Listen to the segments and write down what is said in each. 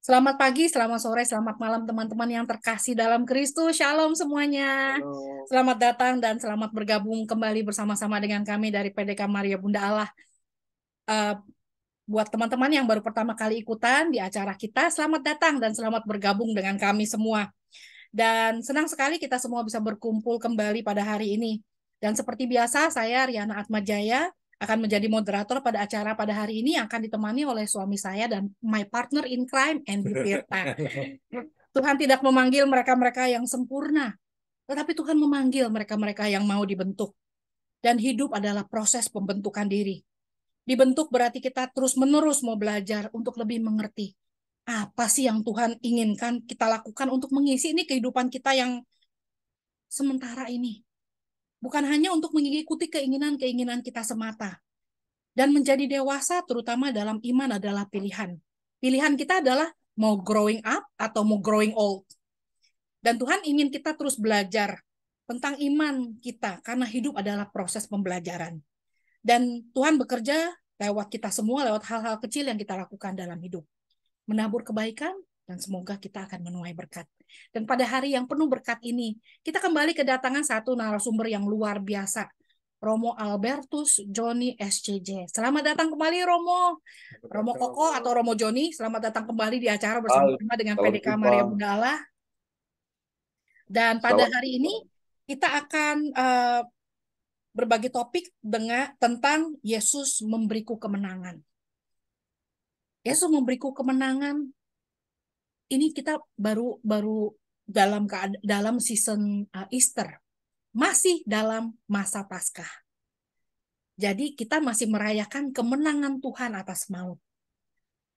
Selamat pagi, selamat sore, selamat malam teman-teman yang terkasih dalam Kristus. Shalom semuanya. Halo. Selamat datang dan selamat bergabung kembali bersama-sama dengan kami dari PDK Maria Bunda Allah. Eh, buat teman-teman yang baru pertama kali ikutan di acara kita, selamat datang dan selamat bergabung dengan kami semua. Dan senang sekali kita semua bisa berkumpul kembali pada hari ini. Dan seperti biasa, saya Riana Atmajaya akan menjadi moderator pada acara pada hari ini yang akan ditemani oleh suami saya dan my partner in crime, Andy Tirta. Tuhan tidak memanggil mereka-mereka yang sempurna, tetapi Tuhan memanggil mereka-mereka yang mau dibentuk. Dan hidup adalah proses pembentukan diri. Dibentuk berarti kita terus-menerus mau belajar untuk lebih mengerti apa sih yang Tuhan inginkan kita lakukan untuk mengisi ini kehidupan kita yang sementara ini. Bukan hanya untuk mengikuti keinginan-keinginan kita semata. Dan menjadi dewasa terutama dalam iman adalah pilihan. Pilihan kita adalah mau growing up atau mau growing old. Dan Tuhan ingin kita terus belajar tentang iman kita karena hidup adalah proses pembelajaran. Dan Tuhan bekerja lewat kita semua, lewat hal-hal kecil yang kita lakukan dalam hidup. Menabur kebaikan, dan semoga kita akan menuai berkat. Dan pada hari yang penuh berkat ini, kita kembali kedatangan satu narasumber yang luar biasa. Romo Albertus Joni SCJ. Selamat datang kembali Romo. Romo Koko atau Romo Joni, selamat datang kembali di acara Hai, bersama-sama dengan salam PDK jumpa. Maria Bunda Allah. Dan pada Salam hari jumpa. ini kita akan berbagi topik tentang Yesus memberiku kemenangan. Yesus memberiku kemenangan. Ini kita baru baru dalam season Easter, masih dalam masa Paskah. Jadi kita masih merayakan kemenangan Tuhan atas maut.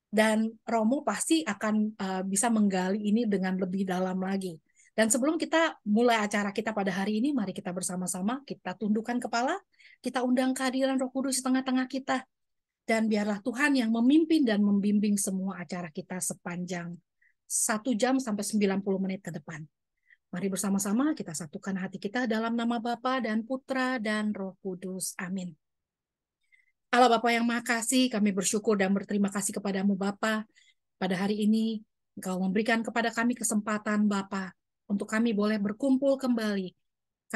Dan Romo pasti akan bisa menggali ini dengan lebih dalam lagi. Dan sebelum kita mulai acara kita pada hari ini, mari kita bersama-sama, kita tundukkan kepala, kita undang kehadiran Roh Kudus di tengah-tengah kita, dan biarlah Tuhan yang memimpin dan membimbing semua acara kita sepanjang 1 jam sampai 90 menit ke depan. Mari bersama-sama kita satukan hati kita dalam nama Bapa dan Putra dan Roh Kudus. Amin. Allah Bapa yang Maha Kasih, kami bersyukur dan berterima kasih kepadamu Bapa. Pada hari ini, Engkau memberikan kepada kami kesempatan Bapa untuk kami boleh berkumpul kembali.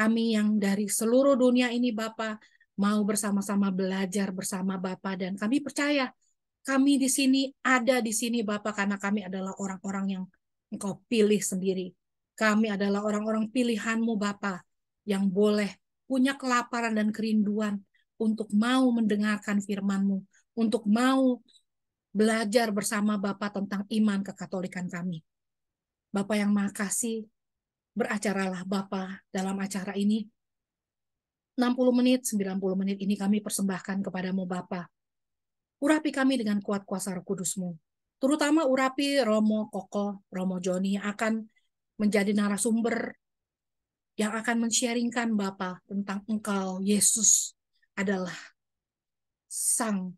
Kami yang dari seluruh dunia ini Bapa mau bersama-sama belajar bersama Bapa, dan kami percaya kami di sini ada di sini Bapa karena kami adalah orang-orang yang Engkau pilih sendiri. Kami adalah orang-orang pilihan-Mu Bapa yang boleh punya kelaparan dan kerinduan untuk mau mendengarkan firman-Mu, untuk mau belajar bersama Bapa tentang iman kekatolikan kami. Bapa yang Maha Kasih, beracaralah Bapa dalam acara ini. 60 menit, 90 menit ini kami persembahkan kepadamu Bapa. Urapi kami dengan kuat kuasa Roh Kudus-Mu. Terutama urapi Romo Koko, Romo Joni yang akan menjadi narasumber yang akan men-sharingkan Bapa tentang Engkau, Yesus adalah Sang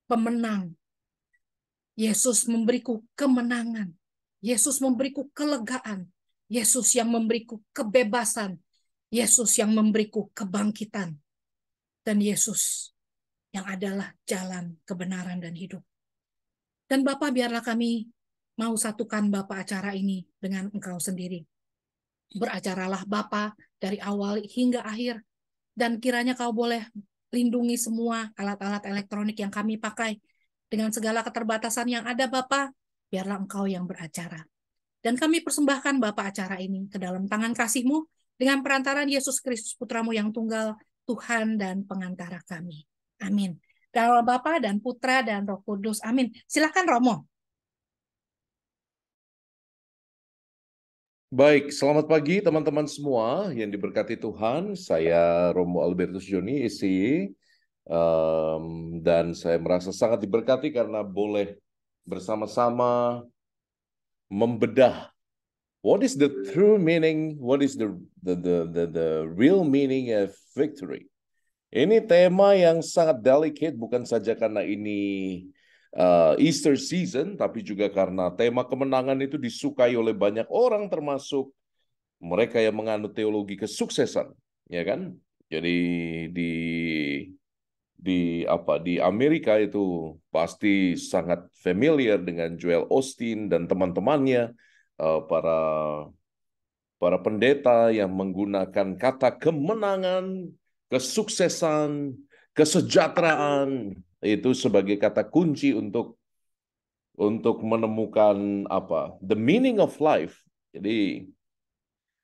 Pemenang. Yesus memberiku kemenangan. Yesus memberiku kelegaan. Yesus yang memberiku kebebasan. Yesus yang memberiku kebangkitan. Dan Yesus yang adalah jalan kebenaran dan hidup. Dan Bapa, biarlah kami mau satukan Bapa acara ini dengan Engkau sendiri. Beracaralah Bapa dari awal hingga akhir. Dan kiranya Kau boleh lindungi semua alat-alat elektronik yang kami pakai. Dengan segala keterbatasan yang ada Bapa, biarlah Engkau yang beracara. Dan kami persembahkan Bapa acara ini ke dalam tangan kasih-Mu dengan perantaran Yesus Kristus Putra-Mu yang tunggal, Tuhan dan pengantara kami. Amin. Dalam Bapa dan Putra dan Roh Kudus. Amin. Silakan Romo. Baik, selamat pagi teman-teman semua yang diberkati Tuhan. Saya Romo Albertus Joni, SCY, dan saya merasa sangat diberkati karena boleh bersama-sama membedah what is the true meaning, what is the real meaning of victory. Ini tema yang sangat delicate, bukan saja karena ini Easter season, tapi juga karena tema kemenangan itu disukai oleh banyak orang, termasuk mereka yang menganut teologi kesuksesan, ya kan? Jadi di di Amerika itu pasti sangat familiar dengan Joel Osteen dan teman-temannya, para pendeta yang menggunakan kata kemenangan, kesuksesan, kesejahteraan itu sebagai kata kunci untuk menemukan the meaning of life. Jadi,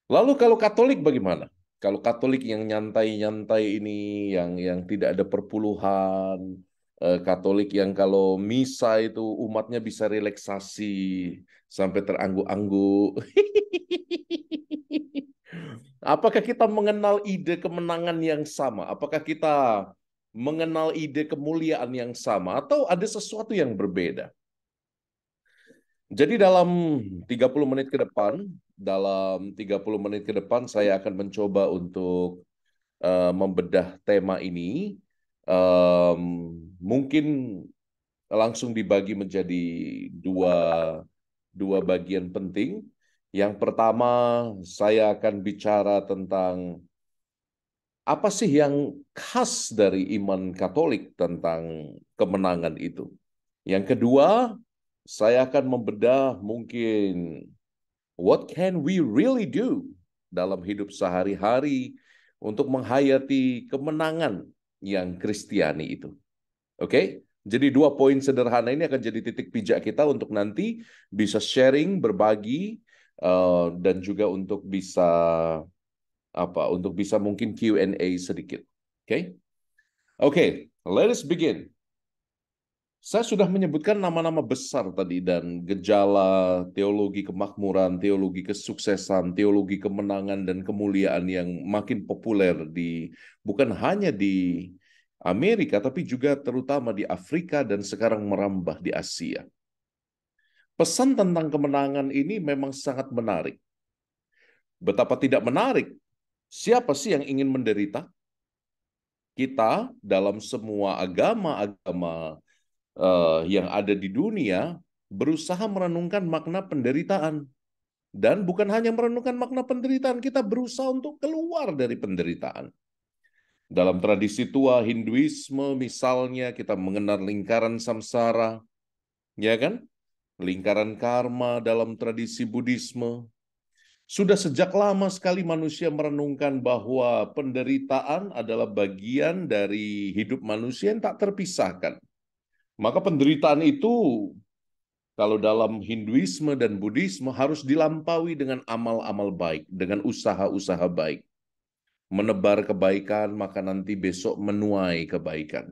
lalu kalau Katolik bagaimana? Kalau Katolik yang nyantai-nyantai ini, yang tidak ada perpuluhan, Katolik yang kalau misa itu umatnya bisa relaksasi sampai terangguk-angguk. Apakah kita mengenal ide kemenangan yang sama? Apakah kita mengenal ide kemuliaan yang sama? Atau ada sesuatu yang berbeda? Jadi dalam 30 menit ke depan saya akan mencoba untuk membedah tema ini. Mungkin langsung dibagi menjadi dua bagian penting. Yang pertama, saya akan bicara tentang apa sih yang khas dari iman Katolik tentang kemenangan itu. Yang kedua, saya akan membedah mungkin what can we really do dalam hidup sehari-hari untuk menghayati kemenangan yang Kristiani itu. Oke? Jadi dua poin sederhana ini akan jadi titik pijak kita untuk nanti bisa sharing, berbagi, dan juga untuk bisa mungkin Q&A sedikit. Oke? Oke, let us begin. Saya sudah menyebutkan nama-nama besar tadi dan gejala teologi kemakmuran, teologi kesuksesan, teologi kemenangan dan kemuliaan yang makin populer bukan hanya di Amerika tapi juga terutama di Afrika dan sekarang merambah di Asia. Pesan tentang kemenangan ini memang sangat menarik. Betapa tidak menarik? Siapa sih yang ingin menderita? Kita dalam semua agama-agama yang ada di dunia berusaha merenungkan makna penderitaan. Dan bukan hanya merenungkan makna penderitaan, kita berusaha untuk keluar dari penderitaan. Dalam tradisi tua Hinduisme misalnya, kita mengenal lingkaran samsara, ya kan? Lingkaran karma dalam tradisi Buddhisme. Sudah sejak lama sekali manusia merenungkan bahwa penderitaan adalah bagian dari hidup manusia yang tak terpisahkan. Maka penderitaan itu, kalau dalam Hinduisme dan Buddhisme, harus dilampaui dengan amal-amal baik, dengan usaha-usaha baik. Menebar kebaikan, maka nanti besok menuai kebaikan.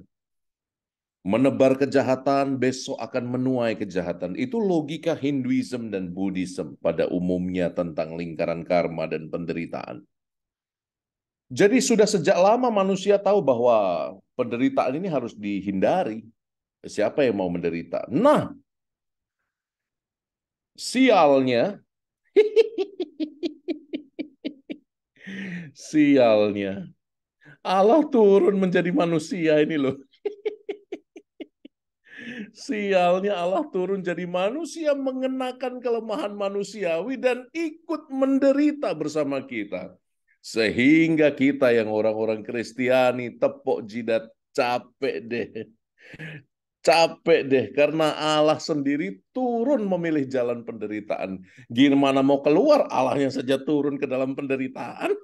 Menebar kejahatan, besok akan menuai kejahatan. Itu logika Hinduism dan Buddhism pada umumnya tentang lingkaran karma dan penderitaan. Jadi sudah sejak lama manusia tahu bahwa penderitaan ini harus dihindari. Siapa yang mau menderita? Nah, sialnya, sialnya, Allah turun menjadi manusia ini loh. Sialnya Allah turun jadi manusia, mengenakan kelemahan manusiawi dan ikut menderita bersama kita. Sehingga kita yang orang-orang Kristiani tepuk jidat, capek deh. Capek deh, karena Allah sendiri turun memilih jalan penderitaan. Gimana mau keluar, Allahnya saja turun ke dalam penderitaan.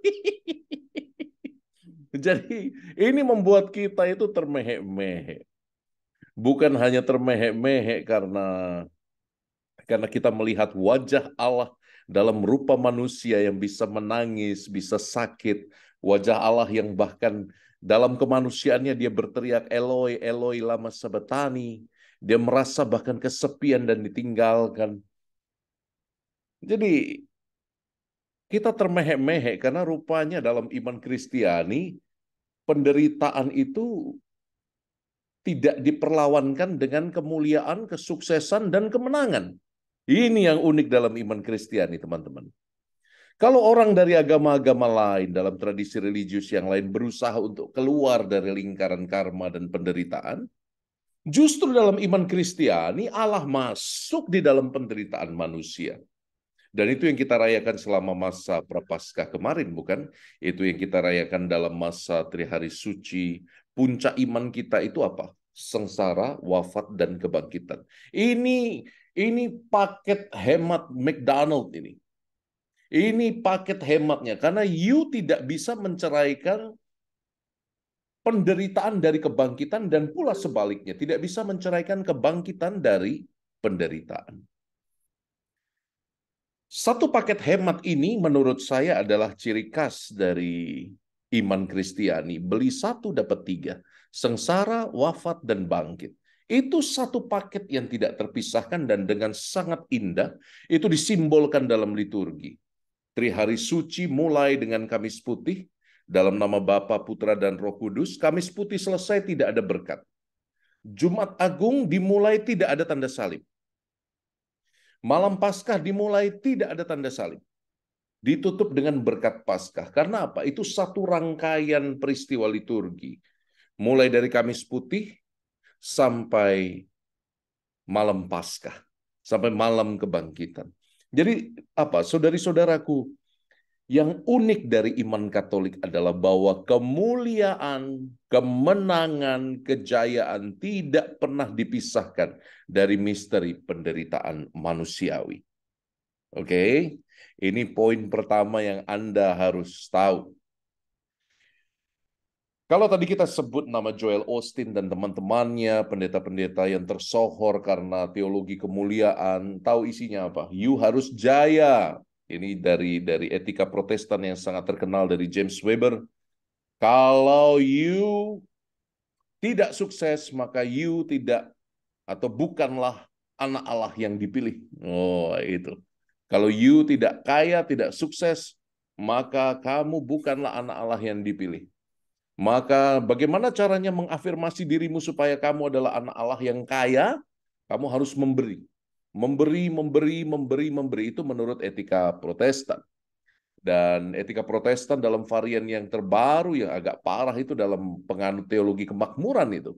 Jadi ini membuat kita itu termehek-mehek. Bukan hanya termehek-mehek karena kita melihat wajah Allah dalam rupa manusia yang bisa menangis, bisa sakit. Wajah Allah yang bahkan dalam kemanusiaannya dia berteriak, Eloi, Eloi lama sabachthani. Dia merasa bahkan kesepian dan ditinggalkan. Jadi kita termehek-mehek karena rupanya dalam iman Kristiani, penderitaan itu tidak diperlawankan dengan kemuliaan, kesuksesan, dan kemenangan. Ini yang unik dalam iman Kristiani, teman-teman. Kalau orang dari agama-agama lain, dalam tradisi religius yang lain berusaha untuk keluar dari lingkaran karma dan penderitaan, justru dalam iman Kristiani, Allah masuk di dalam penderitaan manusia. Dan itu yang kita rayakan selama masa Prapaskah kemarin, bukan? Itu yang kita rayakan dalam masa Trihari Suci, puncak iman kita itu apa? Sengsara, wafat, dan kebangkitan. Ini paket hemat McDonald ini. Ini paket hematnya, karena you tidak bisa menceraikan penderitaan dari kebangkitan dan pula sebaliknya, tidak bisa menceraikan kebangkitan dari penderitaan. Satu paket hemat ini menurut saya adalah ciri khas dari iman Kristiani. Beli satu dapat tiga. Sengsara, wafat, dan bangkit. Itu satu paket yang tidak terpisahkan dan dengan sangat indah itu disimbolkan dalam liturgi. Trihari suci mulai dengan Kamis Putih. Dalam nama Bapa, Putra, dan Roh Kudus. Kamis Putih selesai tidak ada berkat. Jumat Agung dimulai tidak ada tanda salib. Malam Paskah dimulai tidak ada tanda salib. Ditutup dengan berkat Paskah. Karena apa? Itu satu rangkaian peristiwa liturgi. Mulai dari Kamis Putih sampai malam Paskah. Sampai malam kebangkitan. Jadi apa? Saudari-saudaraku, yang unik dari iman Katolik adalah bahwa kemuliaan, kemenangan, kejayaan tidak pernah dipisahkan dari misteri penderitaan manusiawi. Oke, ini poin pertama yang Anda harus tahu. Kalau tadi kita sebut nama Joel Osteen dan teman-temannya, pendeta-pendeta yang tersohor karena teologi kemuliaan, tahu isinya apa? You harus jaya. Ini dari etika Protestan yang sangat terkenal dari James Weber. Kalau you tidak sukses, maka you tidak atau bukanlah anak Allah yang dipilih. Oh, itu. Kalau you tidak kaya, tidak sukses, maka kamu bukanlah anak Allah yang dipilih. Maka bagaimana caranya mengafirmasi dirimu supaya kamu adalah anak Allah yang kaya? Kamu harus memberi. Memberi. Itu menurut etika Protestan. Dan etika Protestan dalam varian yang terbaru, yang agak parah itu dalam penganut teologi kemakmuran itu.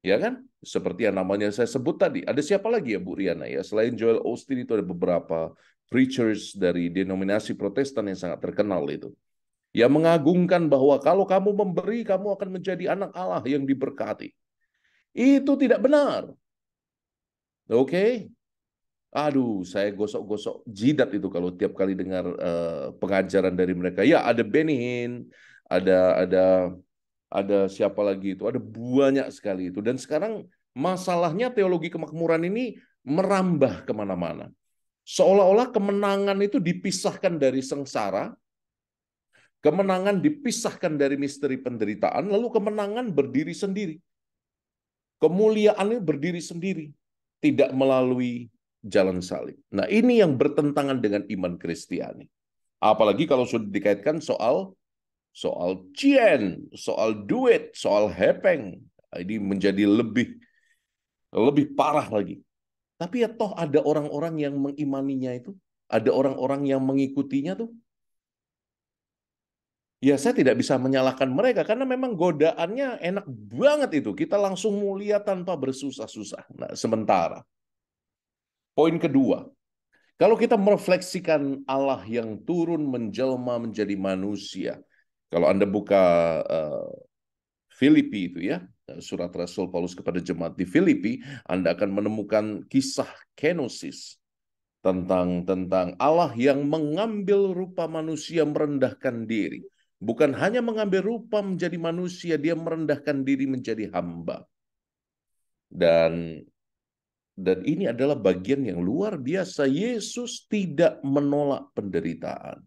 Ya kan? Seperti yang namanya saya sebut tadi. Ada siapa lagi ya Bu Riana ya? Selain Joel Osteen itu ada beberapa preachers dari denominasi Protestan yang sangat terkenal itu. Yang mengagungkan bahwa kalau kamu memberi, kamu akan menjadi anak Allah yang diberkati. Itu tidak benar. Oke? Aduh, saya gosok-gosok jidat itu kalau tiap kali dengar pengajaran dari mereka. Ya, ada Benny Hinn, ada siapa lagi itu, ada banyak sekali itu. Dan sekarang masalahnya teologi kemakmuran ini merambah kemana-mana. Seolah-olah kemenangan itu dipisahkan dari sengsara, kemenangan dipisahkan dari misteri penderitaan, lalu kemenangan berdiri sendiri. Kemuliaannya berdiri sendiri, tidak melalui jalan salib. Nah, ini yang bertentangan dengan iman Kristiani. Apalagi kalau sudah dikaitkan soal cien, soal duit, soal hepeng. Ini menjadi lebih parah lagi. Tapi ya toh ada orang-orang yang mengimaninya itu, ada orang-orang yang mengikutinya tuh. Ya saya tidak bisa menyalahkan mereka karena memang godaannya enak banget itu. Kita langsung mulia tanpa bersusah-susah. Nah, sementara poin kedua, kalau kita merefleksikan Allah yang turun menjelma menjadi manusia. Kalau Anda buka Filipi itu ya, surat Rasul Paulus kepada jemaat di Filipi, Anda akan menemukan kisah kenosis tentang Allah yang mengambil rupa manusia merendahkan diri. Bukan hanya mengambil rupa menjadi manusia, dia merendahkan diri menjadi hamba. Dan ini adalah bagian yang luar biasa. Yesus tidak menolak penderitaan.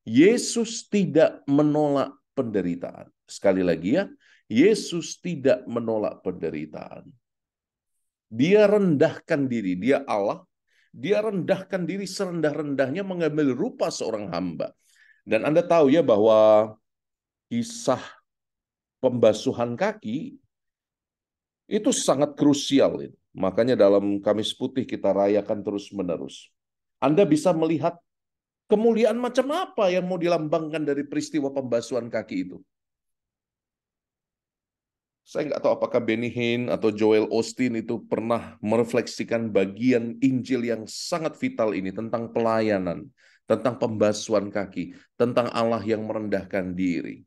Yesus tidak menolak penderitaan. Sekali lagi ya, Yesus tidak menolak penderitaan. Dia rendahkan diri, dia Allah. Dia rendahkan diri serendah-rendahnya mengambil rupa seorang hamba. Dan Anda tahu ya bahwa kisah pembasuhan kaki itu sangat krusial. Makanya dalam Kamis Putih kita rayakan terus-menerus. Anda bisa melihat kemuliaan macam apa yang mau dilambangkan dari peristiwa pembasuhan kaki itu. Saya nggak tahu apakah Benny Hinn atau Joel Osteen itu pernah merefleksikan bagian Injil yang sangat vital ini tentang pelayanan, tentang pembasuhan kaki, tentang Allah yang merendahkan diri.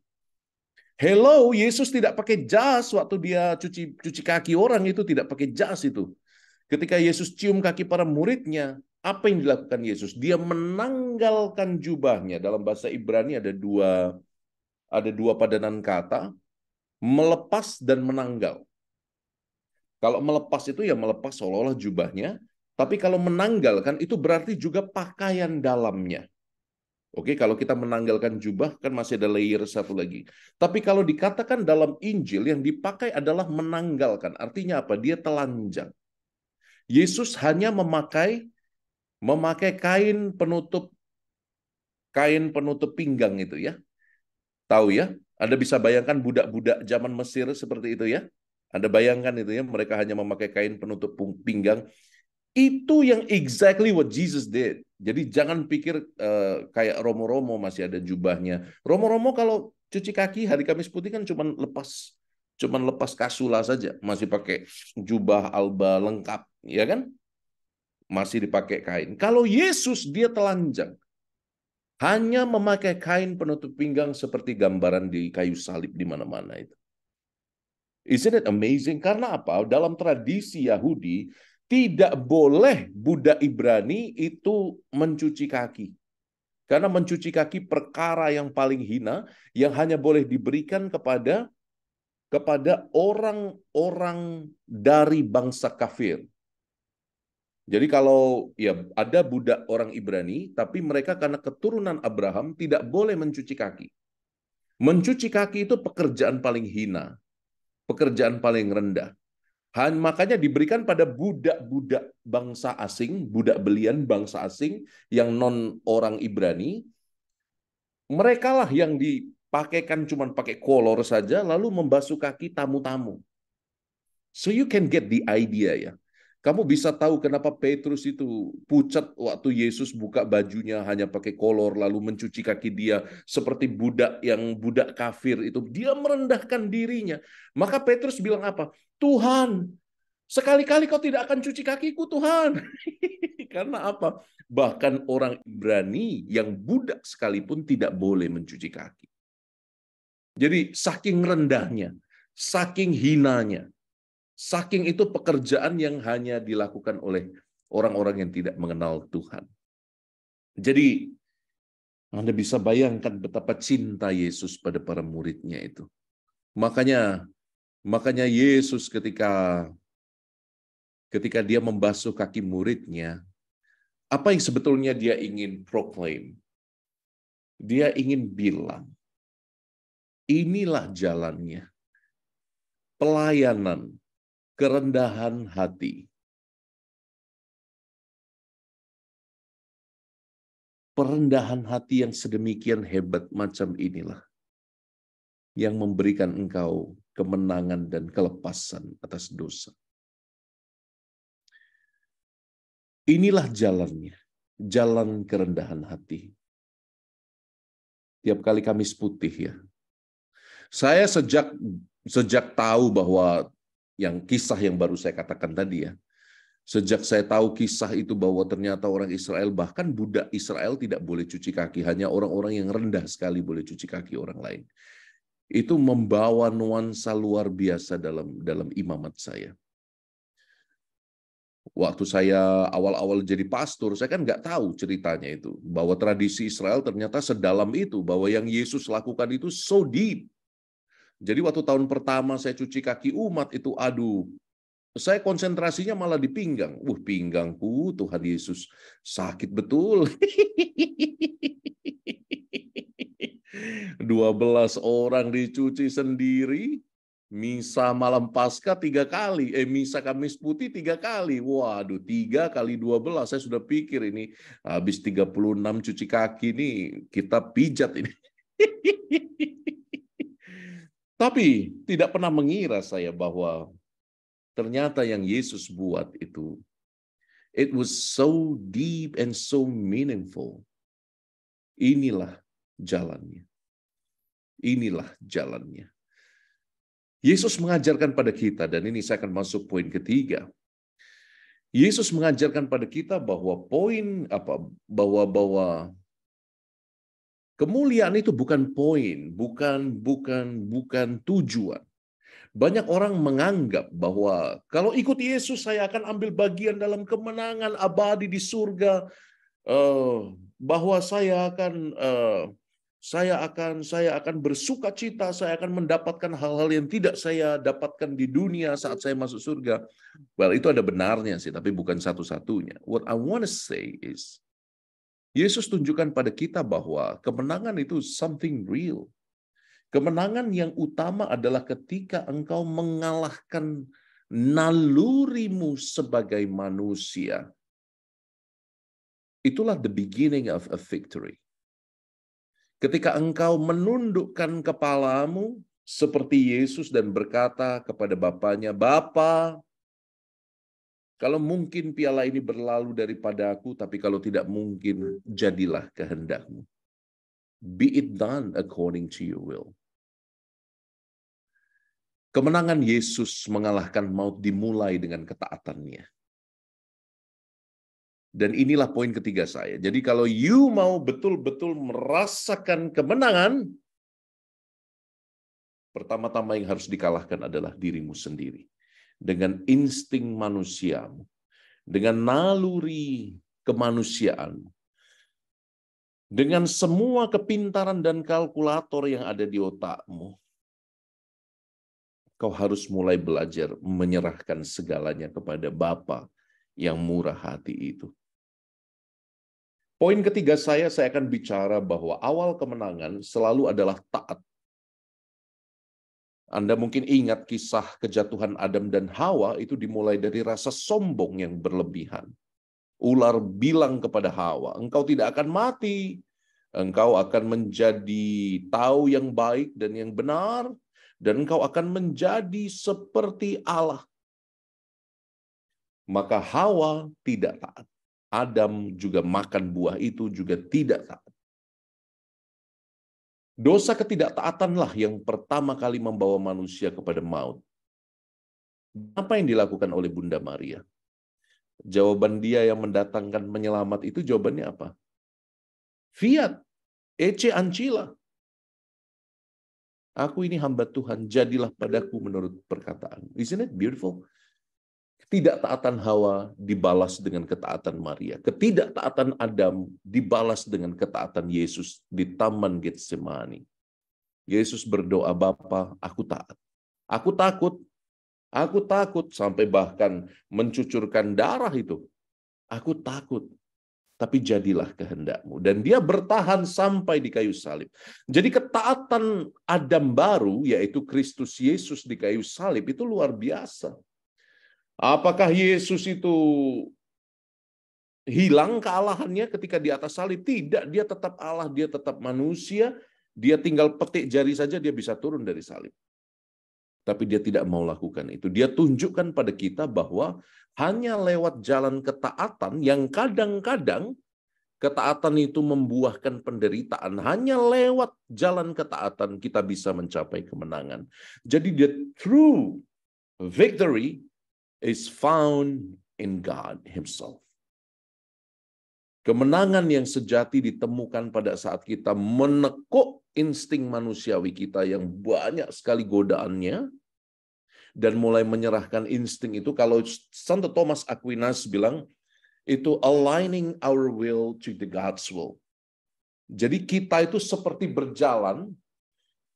Hello, Yesus tidak pakai jas waktu dia cuci kaki orang, itu tidak pakai jas itu. Ketika Yesus cium kaki para muridnya, apa yang dilakukan Yesus? Dia menanggalkan jubahnya. Dalam bahasa Ibrani ada dua padanan kata, melepas dan menanggal. Kalau melepas itu ya melepas seolah-olah jubahnya, tapi kalau menanggalkan itu berarti juga pakaian dalamnya. Oke, kalau kita menanggalkan jubah kan masih ada layer satu lagi. Tapi kalau dikatakan dalam Injil yang dipakai adalah menanggalkan. Artinya apa? Dia telanjang. Yesus hanya memakai kain penutup pinggang itu ya. Tahu ya? Anda bisa bayangkan budak-budak zaman Mesir seperti itu ya. Anda bayangkan itu ya, mereka hanya memakai kain penutup pinggang. Itu yang exactly what Jesus did. Jadi jangan pikir kayak Romo-Romo masih ada jubahnya. Romo-Romo kalau cuci kaki hari Kamis Putih kan cuman lepas kasula saja, masih pakai jubah alba lengkap, ya kan? Masih dipakai kain. Kalau Yesus dia telanjang, hanya memakai kain penutup pinggang seperti gambaran di kayu salib di mana-mana itu. Isn't it amazing? Karena apa? Dalam tradisi Yahudi, tidak boleh budak Ibrani itu mencuci kaki. Karena mencuci kaki perkara yang paling hina, yang hanya boleh diberikan kepada orang-orang dari bangsa kafir. Jadi kalau ya ada budak orang Ibrani, tapi mereka karena keturunan Abraham tidak boleh mencuci kaki. Mencuci kaki itu pekerjaan paling hina, pekerjaan paling rendah. Makanya diberikan pada budak-budak bangsa asing, budak belian bangsa asing yang non orang Ibrani. Mereka lah yang dipakaikan cuman pakai kolor saja, lalu membasuh kaki tamu-tamu. So you can get the idea ya. Kamu bisa tahu kenapa Petrus itu pucat waktu Yesus buka bajunya hanya pakai kolor lalu mencuci kaki dia seperti budak kafir itu. Dia merendahkan dirinya. Maka Petrus bilang apa? Tuhan, sekali-kali kau tidak akan cuci kakiku Tuhan. Karena apa? Bahkan orang Ibrani yang budak sekalipun tidak boleh mencuci kaki. Jadi saking rendahnya, saking hinanya, saking itu pekerjaan yang hanya dilakukan oleh orang-orang yang tidak mengenal Tuhan. Jadi Anda bisa bayangkan betapa cinta Yesus pada para muridnya itu. Makanya Yesus ketika dia membasuh kaki muridnya, apa yang sebetulnya dia ingin proclaim? Dia ingin bilang, inilah jalannya, pelayanan, kerendahan hati. Perendahan hati yang sedemikian hebat macam inilah yang memberikan engkau kemenangan dan kelepasan atas dosa. Inilah jalannya, jalan kerendahan hati. Tiap kali Kamis Putih ya. Saya sejak tahu bahwa kisah yang baru saya katakan tadi ya. Sejak saya tahu kisah itu bahwa ternyata orang Israel, bahkan budak Israel tidak boleh cuci kaki. Hanya orang-orang yang rendah sekali boleh cuci kaki orang lain. Itu membawa nuansa luar biasa dalam imamat saya. Waktu saya awal-awal jadi pastor, saya kan nggak tahu ceritanya itu. Bahwa tradisi Israel ternyata sedalam itu. Bahwa yang Yesus lakukan itu so deep. Jadi waktu tahun pertama saya cuci kaki umat itu, aduh, saya konsentrasinya malah di pinggang. Pinggangku, Tuhan Yesus, sakit betul. 12 orang dicuci sendiri. Misa malam Paskah 3 kali. Misa Kamis Putih 3 kali. Waduh, 3 kali 12. Saya sudah pikir ini habis 36 cuci kaki ini kita pijat ini. Tapi tidak pernah mengira saya bahwa ternyata yang Yesus buat itu, it was so deep and so meaningful. Inilah jalannya. Inilah jalannya. Yesus mengajarkan pada kita, dan ini saya akan masuk poin ketiga. Yesus mengajarkan pada kita bahwa bahwa Kemuliaan itu bukan poin, bukan tujuan. Banyak orang menganggap bahwa kalau ikut Yesus saya akan ambil bagian dalam kemenangan abadi di surga, bahwa saya akan bersuka cita, saya akan mendapatkan hal-hal yang tidak saya dapatkan di dunia saat saya masuk surga. Well, itu ada benarnya sih, tapi bukan satu-satunya. What I want to say is, Yesus tunjukkan pada kita bahwa kemenangan itu something real. Kemenangan yang utama adalah ketika engkau mengalahkan nalurimu sebagai manusia. Itulah the beginning of a victory. Ketika engkau menundukkan kepalamu seperti Yesus dan berkata kepada Bapanya, "Bapa, kalau mungkin piala ini berlalu daripada aku, tapi kalau tidak mungkin, jadilah kehendak-Mu. Be it done according to your will." Kemenangan Yesus mengalahkan maut dimulai dengan ketaatannya. Dan inilah poin ketiga saya. Jadi kalau you mau betul-betul merasakan kemenangan, pertama-tama yang harus dikalahkan adalah dirimu sendiri. Dengan insting manusiamu, dengan naluri kemanusiaan, dengan semua kepintaran dan kalkulator yang ada di otakmu, kau harus mulai belajar menyerahkan segalanya kepada Bapa yang murah hati itu. Poin ketiga saya akan bicara bahwa awal kemenangan selalu adalah taat. Anda mungkin ingat kisah kejatuhan Adam dan Hawa itu dimulai dari rasa sombong yang berlebihan. Ular bilang kepada Hawa, "Engkau tidak akan mati. Engkau akan menjadi tahu yang baik dan yang benar, dan engkau akan menjadi seperti Allah." Maka Hawa tidak taat. Adam juga makan buah itu juga tidak taat. Dosa ketidaktaatanlah yang pertama kali membawa manusia kepada maut. Apa yang dilakukan oleh Bunda Maria? Jawaban dia yang mendatangkan penyelamat itu jawabannya apa? Fiat, ecce ancilla. Aku ini hamba Tuhan, jadilah padaku menurut perkataan. Isn't it beautiful? Ketidaktaatan Hawa dibalas dengan ketaatan Maria. Ketidaktaatan Adam dibalas dengan ketaatan Yesus di Taman Getsemani. Yesus berdoa, "Bapa, aku taat. Aku takut. Aku takut," sampai bahkan mencucurkan darah itu. "Aku takut, tapi jadilah kehendak-Mu." Dan dia bertahan sampai di kayu salib. Jadi ketaatan Adam baru, yaitu Kristus Yesus di kayu salib, itu luar biasa. Apakah Yesus itu hilang kealahannya ketika di atas salib? Tidak, dia tetap Allah, dia tetap manusia, dia tinggal petik jari saja dia bisa turun dari salib. Tapi dia tidak mau lakukan itu. Dia tunjukkan pada kita bahwa hanya lewat jalan ketaatan yang kadang-kadang ketaatan itu membuahkan penderitaan. Hanya lewat jalan ketaatan kita bisa mencapai kemenangan. Jadi the true victory is found in God Himself. Kemenangan yang sejati ditemukan pada saat kita menekuk insting manusiawi kita yang banyak sekali godaannya dan mulai menyerahkan insting itu. Kalau Santo Thomas Aquinas bilang, itu aligning our will to the God's will. Jadi kita itu seperti berjalan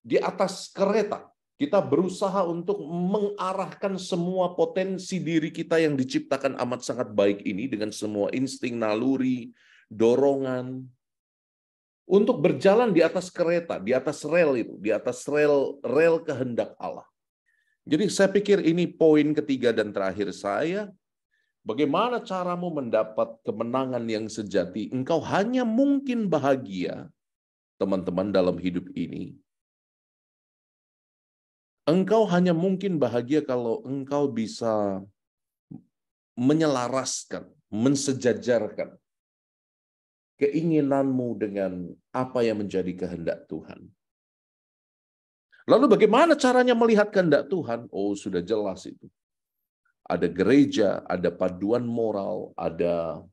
di atas kereta. Kita berusaha untuk mengarahkan semua potensi diri kita yang diciptakan amat sangat baik ini dengan semua insting, naluri, dorongan, untuk berjalan di atas kereta, di atas rel itu, di atas rel kehendak Allah. Jadi saya pikir ini poin ketiga dan terakhir saya. Bagaimana caramu mendapat kemenangan yang sejati? Engkau hanya mungkin bahagia, teman-teman, dalam hidup ini. Engkau hanya mungkin bahagia kalau engkau bisa menyelaraskan, mensejajarkan keinginanmu dengan apa yang menjadi kehendak Tuhan. Lalu bagaimana caranya melihat kehendak Tuhan? Oh, sudah jelas itu. Ada gereja, ada paduan moral, ada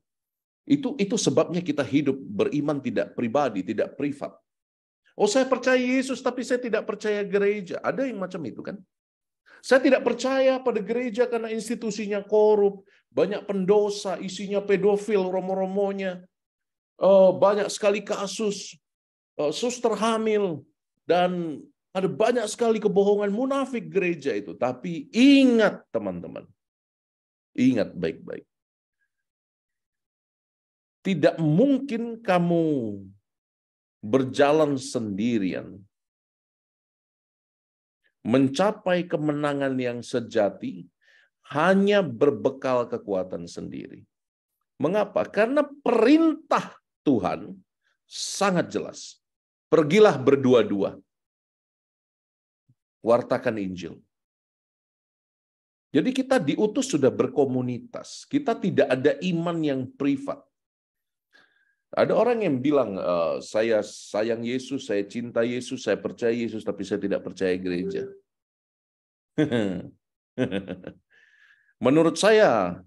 itu sebabnya kita hidup beriman tidak pribadi, tidak privat. Oh, saya percaya Yesus, tapi saya tidak percaya gereja. Ada yang macam itu kan? Saya tidak percaya pada gereja karena institusinya korup, banyak pendosa, isinya pedofil, romo-romonya. Banyak sekali kasus suster hamil, dan ada banyak sekali kebohongan munafik gereja itu. Tapi ingat teman-teman, ingat baik-baik. Tidak mungkin kamu berjalan sendirian mencapai kemenangan yang sejati hanya berbekal kekuatan sendiri. Mengapa? Karena perintah Tuhan sangat jelas. Pergilah berdua-dua, wartakan Injil. Jadi kita diutus sudah berkomunitas. Kita tidak ada iman yang privat. Ada orang yang bilang, saya sayang Yesus, saya cinta Yesus, saya percaya Yesus, tapi saya tidak percaya gereja. Menurut saya,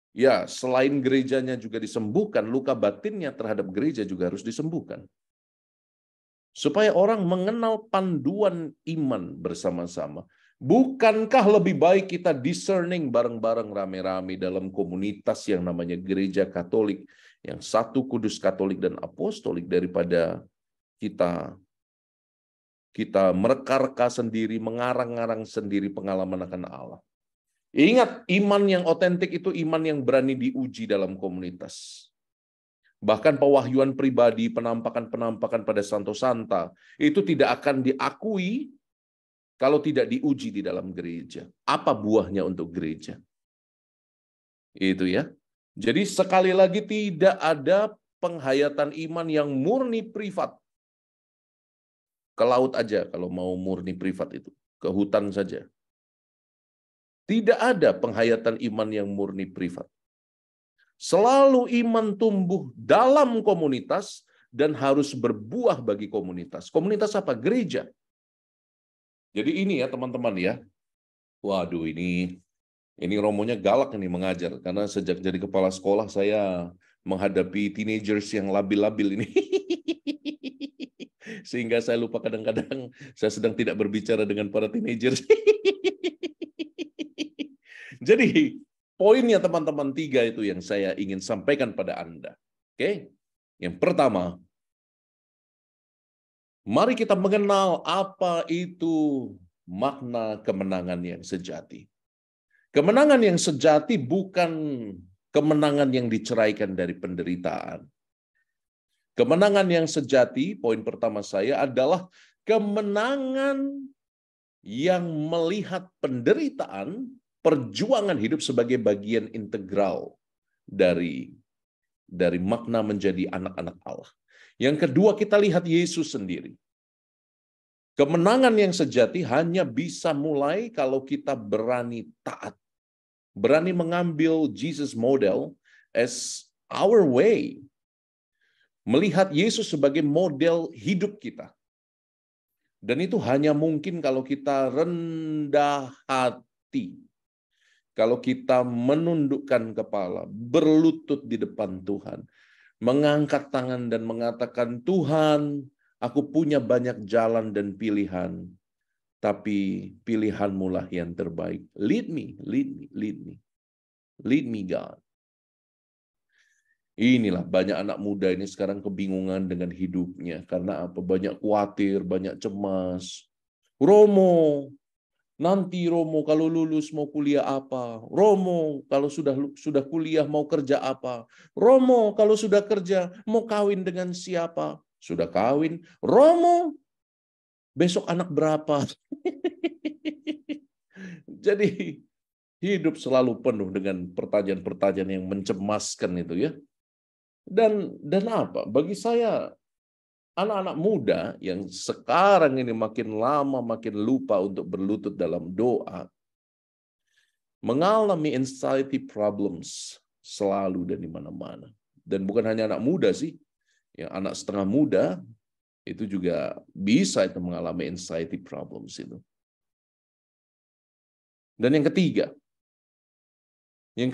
ya selain gerejanya juga disembuhkan, luka batinnya terhadap gereja juga harus disembuhkan. Supaya orang mengenal panduan iman bersama-sama. Bukankah lebih baik kita discerning bareng-bareng rame-rame dalam komunitas yang namanya gereja Katolik, yang satu kudus Katolik dan Apostolik, daripada kita mereka-reka sendiri, mengarang-arang sendiri pengalaman akan Allah. Ingat, iman yang otentik itu iman yang berani diuji dalam komunitas. Bahkan pewahyuan pribadi, penampakan-penampakan pada Santo Santa, itu tidak akan diakui kalau tidak diuji di dalam gereja. Apa buahnya untuk gereja? Itu ya. Jadi sekali lagi tidak ada penghayatan iman yang murni privat. Ke laut aja kalau mau murni privat itu. Ke hutan saja. Tidak ada penghayatan iman yang murni privat. Selalu iman tumbuh dalam komunitas dan harus berbuah bagi komunitas. Komunitas apa? Gereja. Jadi ini ya teman-teman ya. Waduh, ini Romonya galak ini mengajar, karena sejak jadi kepala sekolah saya menghadapi teenagers yang labil-labil ini. Sehingga saya lupa kadang-kadang saya sedang tidak berbicara dengan para teenagers. Jadi poinnya teman-teman 3 itu yang saya ingin sampaikan pada Anda. Oke? Yang pertama, mari kita mengenal apa itu makna kemenangan yang sejati. Kemenangan yang sejati bukan kemenangan yang diceraikan dari penderitaan. Kemenangan yang sejati, poin pertama saya, adalah kemenangan yang melihat penderitaan, perjuangan hidup sebagai bagian integral dari makna menjadi anak-anak Allah. Yang kedua, kita lihat Yesus sendiri. Kemenangan yang sejati hanya bisa mulai kalau kita berani taat. Berani mengambil Jesus model as our way. Melihat Yesus sebagai model hidup kita. Dan itu hanya mungkin kalau kita rendah hati. Kalau kita menundukkan kepala, berlutut di depan Tuhan. Mengangkat tangan dan mengatakan, Tuhan, aku punya banyak jalan dan pilihan. Tapi pilihan-Mu lah yang terbaik. Lead me, lead me, lead me. Lead me, God. Inilah banyak anak muda ini sekarang kebingungan dengan hidupnya. Karena apa? Banyak khawatir, banyak cemas. Romo, nanti Romo kalau lulus mau kuliah apa? Romo kalau sudah kuliah mau kerja apa? Romo kalau sudah kerja mau kawin dengan siapa? Sudah kawin. Romo, besok anak berapa? Jadi hidup selalu penuh dengan pertanyaan-pertanyaan yang mencemaskan itu ya. Dan apa? Bagi saya anak-anak muda yang sekarang ini makin lama makin lupa untuk berlutut dalam doa, mengalami anxiety problems selalu dan di mana-mana. Dan bukan hanya anak muda sih, yang anak setengah muda itu juga bisa itu mengalami anxiety problems itu. Dan yang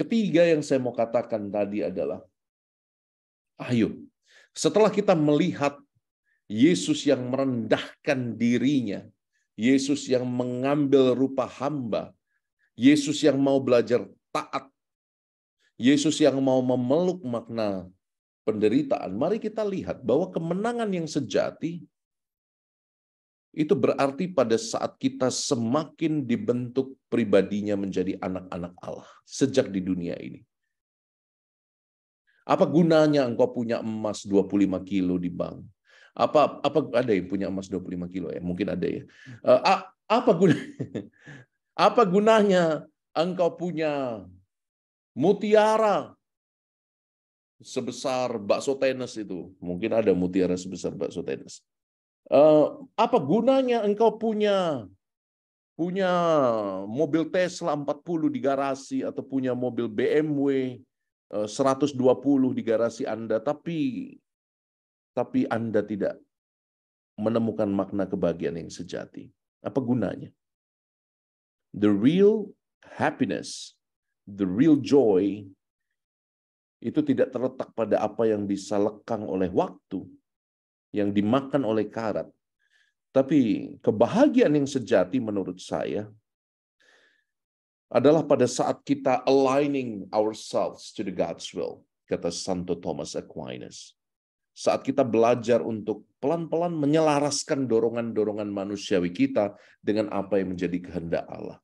ketiga yang saya mau katakan tadi adalah, ayo, setelah kita melihat Yesus yang merendahkan dirinya, Yesus yang mengambil rupa hamba, Yesus yang mau belajar taat, Yesus yang mau memeluk makna penderitaan. Mari kita lihat bahwa kemenangan yang sejati itu berarti pada saat kita semakin dibentuk pribadinya menjadi anak-anak Allah sejak di dunia ini. Apa gunanya engkau punya emas 25 kilo di bank? Apa ada yang punya emas 25 kilo ya? Mungkin ada ya. Apa guna apa gunanya engkau punya mutiara sebesar bakso tenis itu? Mungkin ada mutiara sebesar bakso tenis. Apa gunanya engkau punya mobil Tesla 40 di garasi atau punya mobil BMW 120 di garasi Anda, tapi Anda tidak menemukan makna kebahagiaan yang sejati? Apa gunanya? The real happiness, the real joy itu tidak terletak pada apa yang bisa lekang oleh waktu, yang dimakan oleh karat. Tapi kebahagiaan yang sejati menurut saya adalah pada saat kita aligning ourselves to the God's will, kata Santo Thomas Aquinas. Saat kita belajar untuk pelan-pelan menyelaraskan dorongan-dorongan manusiawi kita dengan apa yang menjadi kehendak Allah.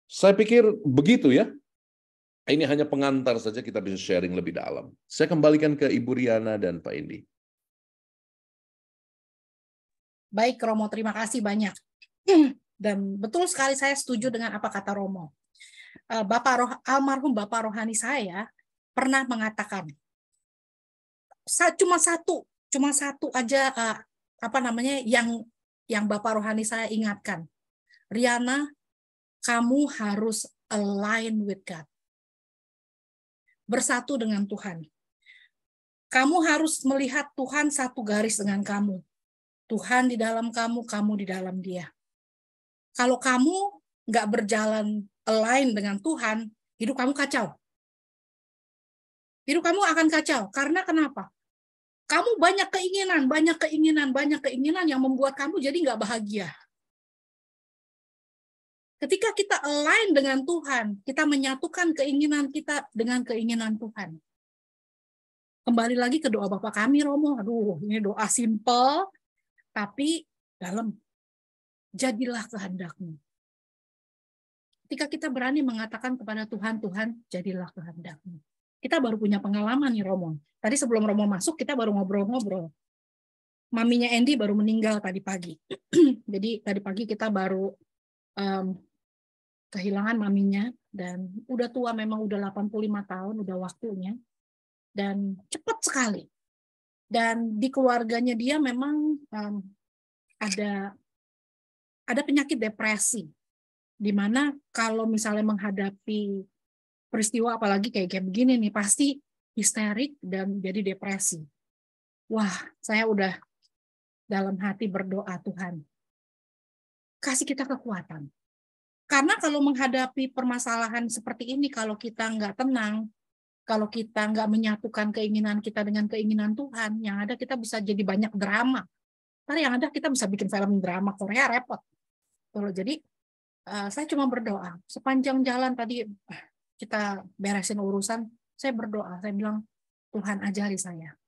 Saya pikir begitu ya. Ini hanya pengantar saja, kita bisa sharing lebih dalam. Saya kembalikan ke Ibu Riana dan Pak Indi. Baik, Romo, terima kasih banyak. Dan betul sekali saya setuju dengan apa kata Romo. Almarhum Bapak rohani saya pernah mengatakan, cuma satu aja yang Bapak rohani saya ingatkan. Riana, kamu harus align with God. Bersatu dengan Tuhan. Kamu harus melihat Tuhan satu garis dengan kamu. Tuhan di dalam kamu, kamu di dalam Dia. Kalau kamu nggak berjalan align dengan Tuhan, hidup kamu kacau. Hidup kamu akan kacau. Karena kenapa? Kamu banyak keinginan yang membuat kamu jadi nggak bahagia. Ketika kita align dengan Tuhan, kita menyatukan keinginan kita dengan keinginan Tuhan. Kembali lagi ke doa Bapak kami, Romo. Aduh, ini doa simple, tapi dalam. Jadilah kehendak-Mu. Ketika kita berani mengatakan kepada Tuhan, Tuhan, jadilah kehendak-Mu. Kita baru punya pengalaman nih, Romo. Tadi sebelum Romo masuk, kita baru ngobrol-ngobrol. Maminya Andy baru meninggal tadi pagi. Jadi tadi pagi kita baru kehilangan maminya, dan udah tua, memang udah 85 tahun, udah waktunya. Dan cepat sekali. Dan di keluarganya dia memang ada penyakit depresi, di mana kalau misalnya menghadapi peristiwa apalagi kayak begini nih, pasti histerik dan jadi depresi. Wah, saya udah dalam hati berdoa, Tuhan, kasih kita kekuatan. Karena kalau menghadapi permasalahan seperti ini, kalau kita nggak tenang, kalau kita nggak menyatukan keinginan kita dengan keinginan Tuhan, yang ada kita bisa jadi banyak drama. Ntar yang ada kita bisa bikin film drama Korea, repot. Jadi saya cuma berdoa. Sepanjang jalan tadi kita beresin urusan, saya berdoa. Saya bilang, Tuhan ajari saya.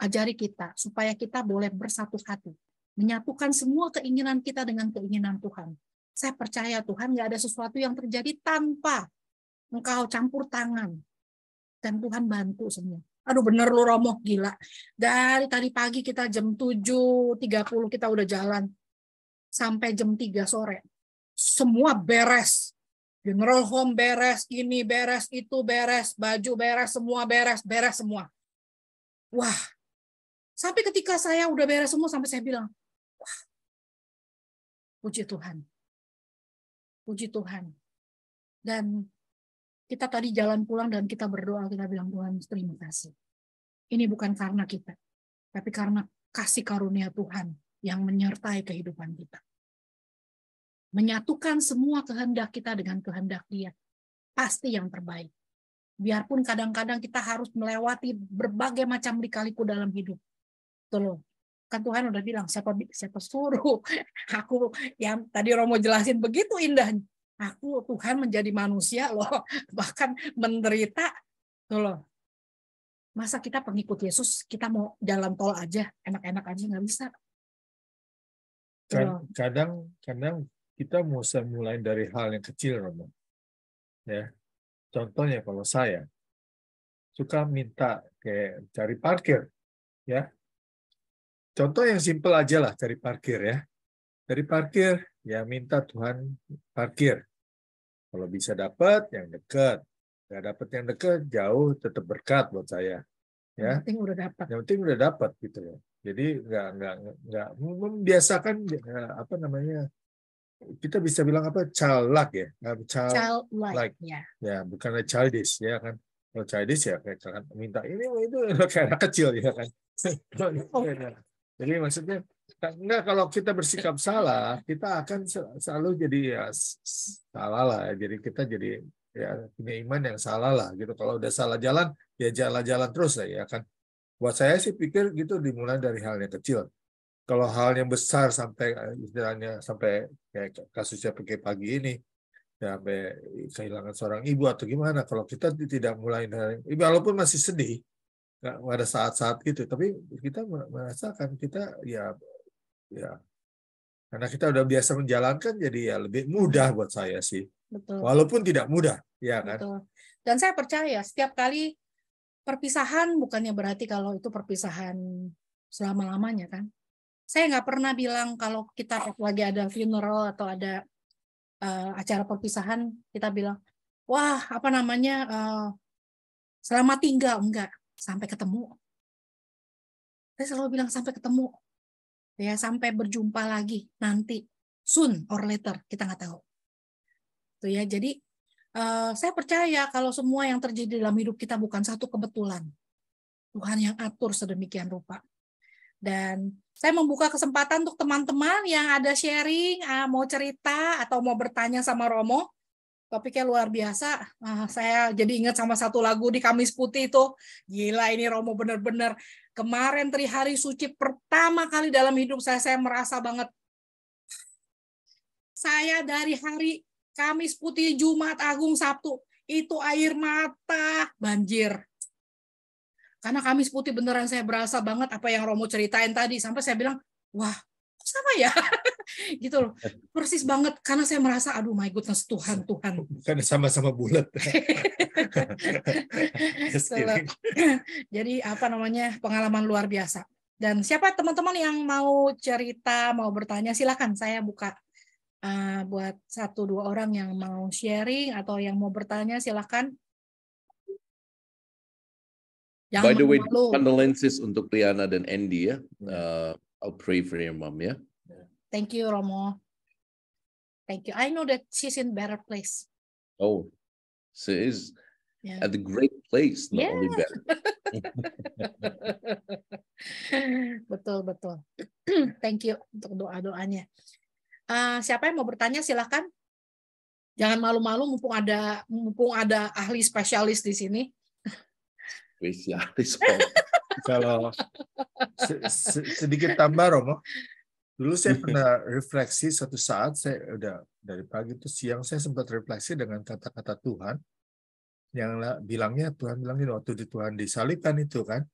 Ajari kita supaya kita boleh bersatu hati. Menyatukan semua keinginan kita dengan keinginan Tuhan. Saya percaya Tuhan nggak ada sesuatu yang terjadi tanpa Engkau campur tangan. Dan Tuhan bantu semua. Aduh bener lu Romo, gila. Dari tadi pagi kita jam 7.30 kita udah jalan. Sampai jam 3 sore. Semua beres. General Home beres, ini beres, itu beres, baju beres, semua beres semua. Wah, sampai ketika saya udah beres semua, sampai saya bilang, wah, puji Tuhan. Puji Tuhan. Dan kita tadi jalan pulang dan kita berdoa, kita bilang, Tuhan terima kasih. Ini bukan karena kita, tapi karena kasih karunia Tuhan yang menyertai kehidupan kita. Menyatukan semua kehendak kita dengan kehendak Dia. Pasti yang terbaik. Biarpun kadang-kadang kita harus melewati berbagai macam lika-liku dalam hidup. Tuh loh. Kan Tuhan udah bilang, siapa suruh aku, yang tadi Romo jelasin begitu indahnya. Aku Tuhan menjadi manusia loh, bahkan menderita. Tuh loh. Masa kita pengikut Yesus, kita mau jalan tol aja, enak-enak aja, nggak bisa. Tuh loh. Kadang kita mesti mulai dari hal yang kecil, Romo. Ya. Contohnya kalau saya suka minta kayak cari parkir, ya. Contoh yang simpel aja lah, cari parkir ya. Cari parkir, ya minta Tuhan parkir. Kalau bisa dapat yang dekat, nggak dapat yang dekat, jauh tetap berkat buat saya. Ya. Yang penting udah dapat. Yang penting udah dapat gitu loh. Jadi nggak membiasakan apa namanya, kita bisa bilang apa, childlike ya, Childlike, ya. Ya bukan childish ya kan. Kalau childish ya kayak minta ini itu kayak anak kecil ya kan. Jadi maksudnya enggak, kalau kita bersikap salah, kita akan selalu jadi ya salah lah. Jadi kita jadi ya punya iman yang salah lah gitu. Kalau udah salah jalan ya jalan-jalan terus lah ya kan. Buat saya sih pikir gitu dimulai dari hal yang kecil. Kalau hal yang besar sampai istilahnya sampai kayak kasusnya PK pagi ini, ya sampai kehilangan seorang ibu atau gimana, kalau kita tidak mulai dari, walaupun masih sedih, nggak ada saat-saat gitu, tapi kita merasakan kita ya karena kita udah biasa menjalankan, jadi ya lebih mudah buat saya sih. Betul. Walaupun tidak mudah, ya kan. Betul. Dan saya percaya setiap kali perpisahan bukannya berarti kalau itu perpisahan selama-lamanya kan. Saya nggak pernah bilang kalau kita lagi ada funeral atau ada acara perpisahan, kita bilang, wah apa namanya, selamat tinggal. Enggak, sampai ketemu. Saya selalu bilang sampai ketemu. Ya, sampai berjumpa lagi nanti. Soon or later, kita nggak tahu. Tuh ya, jadi saya percaya kalau semua yang terjadi dalam hidup kita bukan satu kebetulan. Tuhan yang atur sedemikian rupa. Dan saya membuka kesempatan untuk teman-teman yang ada sharing, mau cerita atau mau bertanya sama Romo. Topiknya luar biasa. Saya jadi ingat sama satu lagu di Kamis Putih itu. Gila ini Romo benar-benar. Kemarin Trihari Suci pertama kali dalam hidup saya merasa banget. Saya dari hari Kamis Putih, Jumat Agung, Sabtu, itu air mata, banjir. Karena Kamis Putih beneran saya berasa banget apa yang Romo ceritain tadi. Sampai saya bilang, wah, kok sama ya? Gitu loh. Persis banget. Karena saya merasa, aduh my goodness, Tuhan. Karena sama-sama bulat. Jadi apa namanya, pengalaman luar biasa. Dan siapa teman-teman yang mau cerita, mau bertanya, silakan saya buka. Buat 1-2 orang yang mau sharing atau yang mau bertanya, silakan. By the way, condolences untuk Riana dan Andy ya. I'll pray for your mom ya. Thank you, Romo. Thank you. I know that she's in better place. Oh, she is at a great place, not only better. Betul. Thank you untuk doa-doanya. Siapa yang mau bertanya silakan. Jangan malu-malu mumpung ada ahli spesialis di sini. Spesialis. Kalau sedikit tambah Romo, dulu saya pernah refleksi suatu saat, saya udah dari pagi itu siang saya sempat refleksi dengan kata-kata Tuhan yang bilangnya, Tuhan bilangnya waktu Tuhan disalibkan itu kan,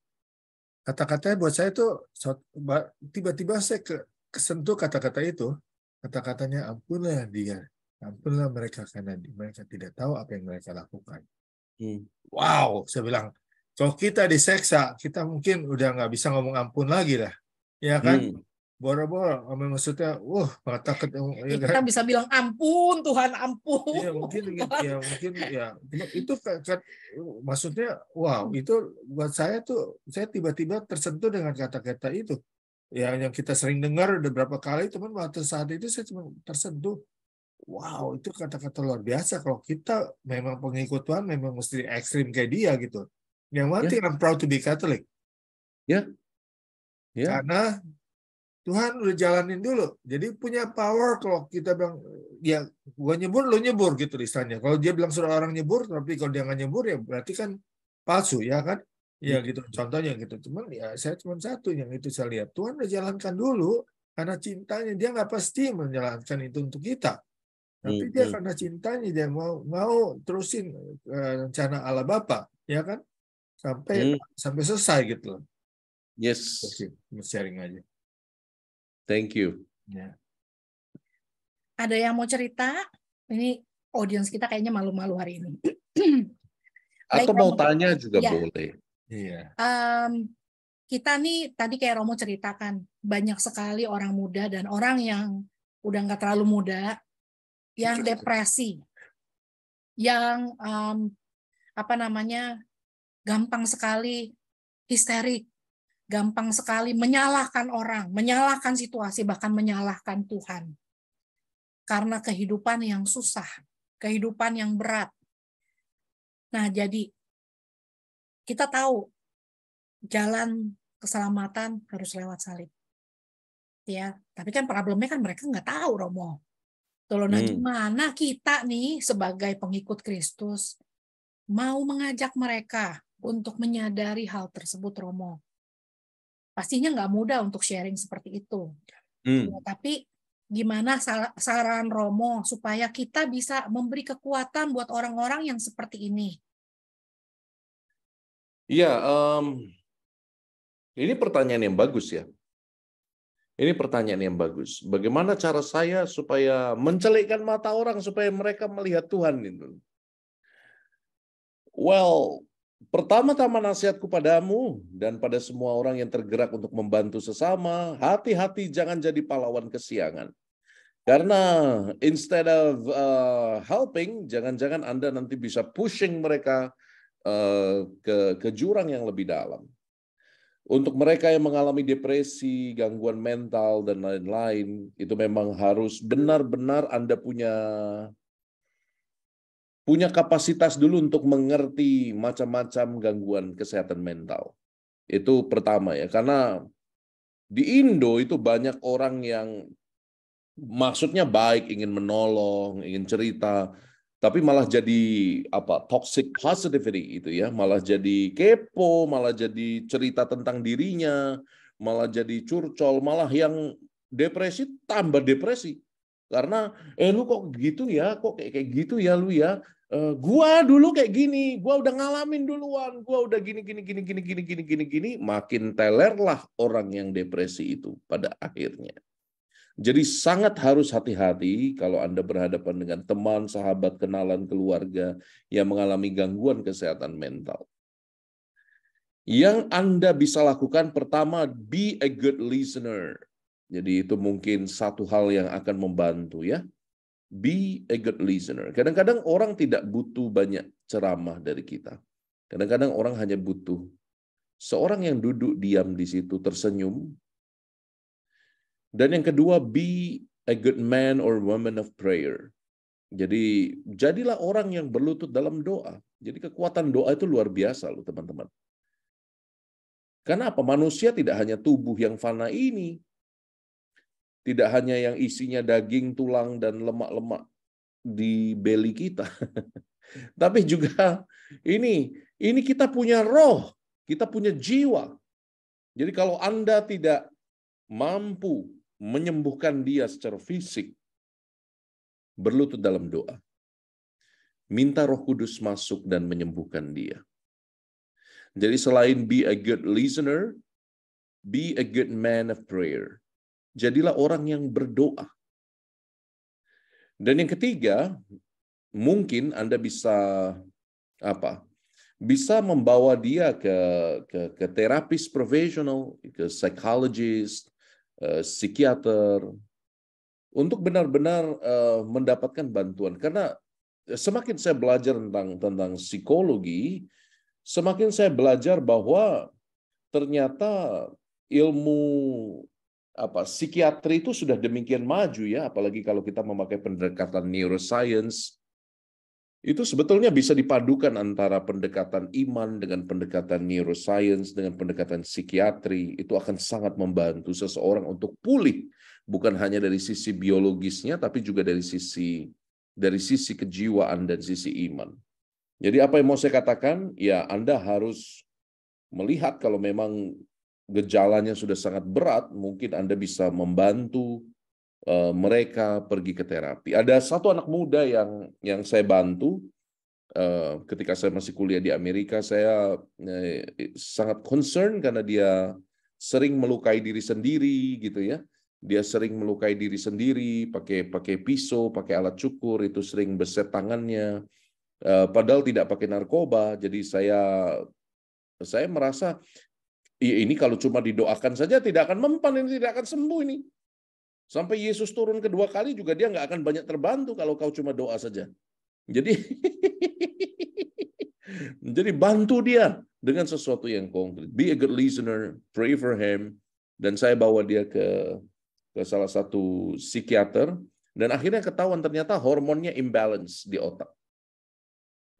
kata-katanya buat saya tuh tiba-tiba saya kesentuh kata-kata itu, kata-katanya ampunlah dia, ampunlah mereka karena mereka tidak tahu apa yang mereka lakukan. Wow, saya bilang, kalau kita diseksa, kita mungkin udah nggak bisa ngomong ampun lagi lah, ya kan? Boro-boro, maksudnya, mengatakan, kita bisa bilang ampun, Tuhan ampun. Ya mungkin itu kan, maksudnya, wow, itu buat saya tuh, saya tiba-tiba tersentuh dengan kata-kata itu. Ya, yang kita sering dengar udah berapa kali, teman, waktu saat itu saya cuma tersentuh. Wow, itu kata-kata luar biasa. Kalau kita memang pengikut Tuhan, memang mesti ekstrim kayak dia gitu. Yang mati, I'm proud to be Catholic. Ya. Karena Tuhan udah jalanin dulu. Jadi punya power kalau kita bilang, ya gua nyebur, lo nyebur gitu istilahnya. Kalau dia bilang suruh orang nyebur, tapi kalau dia nggak nyebur ya berarti kan palsu, ya kan? Ya gitu, contohnya gitu. Cuman ya saya cuma satu yang itu saya lihat. Tuhan udah jalankan dulu, karena cintanya dia nggak pasti menjalankan itu untuk kita. Tapi dia karena cintanya dia mau terusin rencana Allah Bapa, ya kan? Sampai selesai gitu loh. Yes, Sharing aja. thank you. Ya. Ada yang mau cerita? Ini audiens kita kayaknya malu-malu hari ini. Atau Baik, mau Romo. tanya juga Ya. boleh. Iya. Kita nih tadi kayak Romo ceritakan, banyak sekali orang muda dan orang yang udah nggak terlalu muda, yang depresi, yang gampang sekali histerik, gampang sekali menyalahkan orang, menyalahkan situasi, bahkan menyalahkan Tuhan. Karena kehidupan yang susah, kehidupan yang berat. Nah, jadi kita tahu jalan keselamatan harus lewat salib. Ya, tapi kan problemnya kan mereka nggak tahu, Romo. Nah, gimana kita nih sebagai pengikut Kristus mau mengajak mereka untuk menyadari hal tersebut, Romo? Pastinya nggak mudah untuk sharing seperti itu. Ya, tapi gimana saran Romo supaya kita bisa memberi kekuatan buat orang-orang yang seperti ini? Iya, ini pertanyaan yang bagus ya. Ini pertanyaan yang bagus. Bagaimana cara saya supaya mencelikkan mata orang supaya mereka melihat Tuhan itu? Well, pertama-tama nasihatku padamu dan pada semua orang yang tergerak untuk membantu sesama, hati-hati jangan jadi pahlawan kesiangan. Karena instead of helping, jangan-jangan Anda nanti bisa pushing mereka ke jurang yang lebih dalam. Untuk mereka yang mengalami depresi, gangguan mental, dan lain-lain, itu memang harus benar-benar Anda punya kapasitas dulu untuk mengerti macam-macam gangguan kesehatan mental. Itu pertama ya, karena di Indo itu banyak orang yang maksudnya baik, ingin menolong, ingin cerita, tapi malah jadi toxic positivity itu ya, malah jadi kepo, malah jadi cerita tentang dirinya, malah jadi curcol, malah yang depresi tambah depresi karena lu kok gitu ya, kok kayak gitu ya lu ya, gua dulu kayak gini, gua udah ngalamin duluan, gua udah gini, makin telerlah orang yang depresi itu pada akhirnya. Jadi sangat harus hati-hati kalau Anda berhadapan dengan teman, sahabat, kenalan, keluarga yang mengalami gangguan kesehatan mental. Yang Anda bisa lakukan pertama, be a good listener. Jadi itu mungkin satu hal yang akan membantu ya. Be a good listener. Kadang-kadang orang tidak butuh banyak ceramah dari kita. Kadang-kadang orang hanya butuh seorang yang duduk diam di situ tersenyum. Dan yang kedua, be a good man or woman of prayer. Jadi, jadilah orang yang berlutut dalam doa. Jadi kekuatan doa itu luar biasa loh teman-teman. Karena apa? Manusia tidak hanya tubuh yang fana ini. Tidak hanya yang isinya daging, tulang, dan lemak-lemak di beli kita. Tapi juga ini kita punya roh, kita punya jiwa. Jadi kalau Anda tidak mampu menyembuhkan dia secara fisik, berlutut dalam doa. Minta Roh Kudus masuk dan menyembuhkan dia. Jadi selain be a good listener, be a good man of prayer. Jadilah orang yang berdoa. Dan yang ketiga, mungkin Anda bisa bisa membawa dia ke terapis profesional, ke psychologist, psikiater, untuk benar-benar mendapatkan bantuan. Karena semakin saya belajar tentang psikologi, semakin saya belajar bahwa ternyata ilmu psikiatri itu sudah demikian maju ya, apalagi kalau kita memakai pendekatan neuroscience. Itu sebetulnya bisa dipadukan antara pendekatan iman dengan pendekatan neuroscience, dengan pendekatan psikiatri. Itu akan sangat membantu seseorang untuk pulih, bukan hanya dari sisi biologisnya, tapi juga dari sisi kejiwaan dan sisi iman. Jadi apa yang mau saya katakan? Ya, Anda harus melihat kalau memang gejalanya sudah sangat berat, mungkin Anda bisa membantu mereka pergi ke terapi. Ada satu anak muda yang saya bantu ketika saya masih kuliah di Amerika. Saya sangat concern karena dia sering melukai diri sendiri, gitu ya. Dia sering melukai diri sendiri, pakai pisau, pakai alat cukur, itu sering beset tangannya. Padahal tidak pakai narkoba. Jadi saya merasa ini kalau cuma didoakan saja tidak akan mempan, ini tidak akan sembuh ini. Sampai Yesus turun kedua kali juga dia nggak akan banyak terbantu kalau kau cuma doa saja. Jadi jadi bantu dia dengan sesuatu yang konkret. Be a good listener, pray for him. Dan saya bawa dia ke salah satu psikiater, dan akhirnya ketahuan ternyata hormonnya imbalance di otak.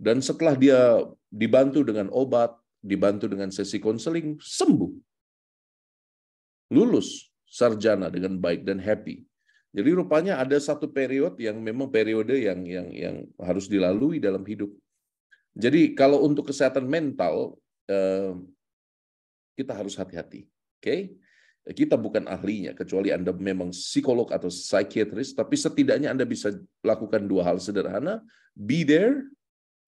Dan setelah dia dibantu dengan obat, dibantu dengan sesi konseling, sembuh. Lulus sarjana dengan baik dan happy. Jadi rupanya ada satu periode yang memang periode yang harus dilalui dalam hidup. Jadi kalau untuk kesehatan mental kita harus hati-hati. Oke? Kita bukan ahlinya kecuali Anda memang psikolog atau psikiatris, tapi setidaknya Anda bisa lakukan dua hal sederhana. Be there,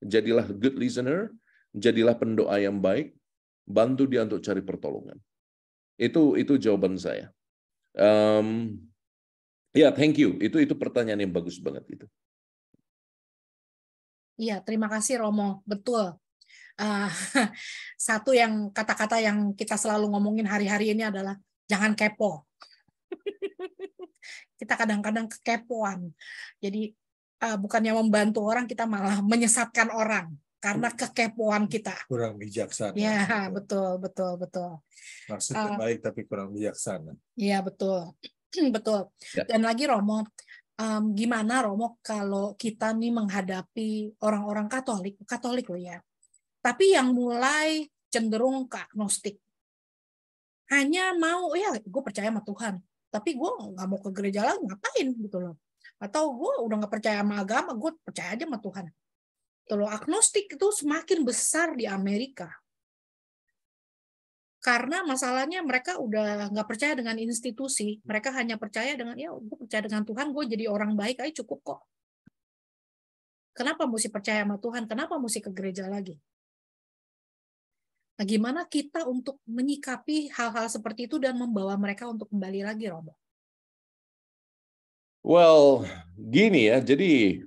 jadilah good listener, jadilah pendoa yang baik, bantu dia untuk cari pertolongan. Itu jawaban saya. Ya, thank you. Itu pertanyaan yang bagus banget itu. Iya, terima kasih Romo. Betul. Satu yang kata-kata yang kita selalu ngomongin hari-hari ini adalah jangan kepo. Kita kadang-kadang kekepoan. Jadi bukannya membantu orang, kita malah menyesatkan orang karena kekepoan kita. Kurang bijaksana. Ya, betul. Maksudnya baik tapi kurang bijaksana. Iya, betul. Betul. Ya. Dan lagi Romo, gimana Romo kalau kita nih menghadapi orang-orang Katolik loh ya, tapi yang mulai cenderung ke agnostik, hanya mau ya gue percaya sama Tuhan, tapi gue nggak mau ke gereja lagi, ngapain gitu loh, atau gue udah nggak percaya sama agama, gue percaya aja sama Tuhan. Tuh, agnostik itu semakin besar di Amerika. Karena masalahnya mereka udah nggak percaya dengan institusi, mereka hanya percaya dengan ya gue percaya dengan Tuhan, gue jadi orang baik aja cukup kok. Kenapa mesti percaya sama Tuhan? Kenapa mesti ke gereja lagi? Nah, gimana kita untuk menyikapi hal-hal seperti itu dan membawa mereka untuk kembali lagi, Romo? Well, gini ya, jadi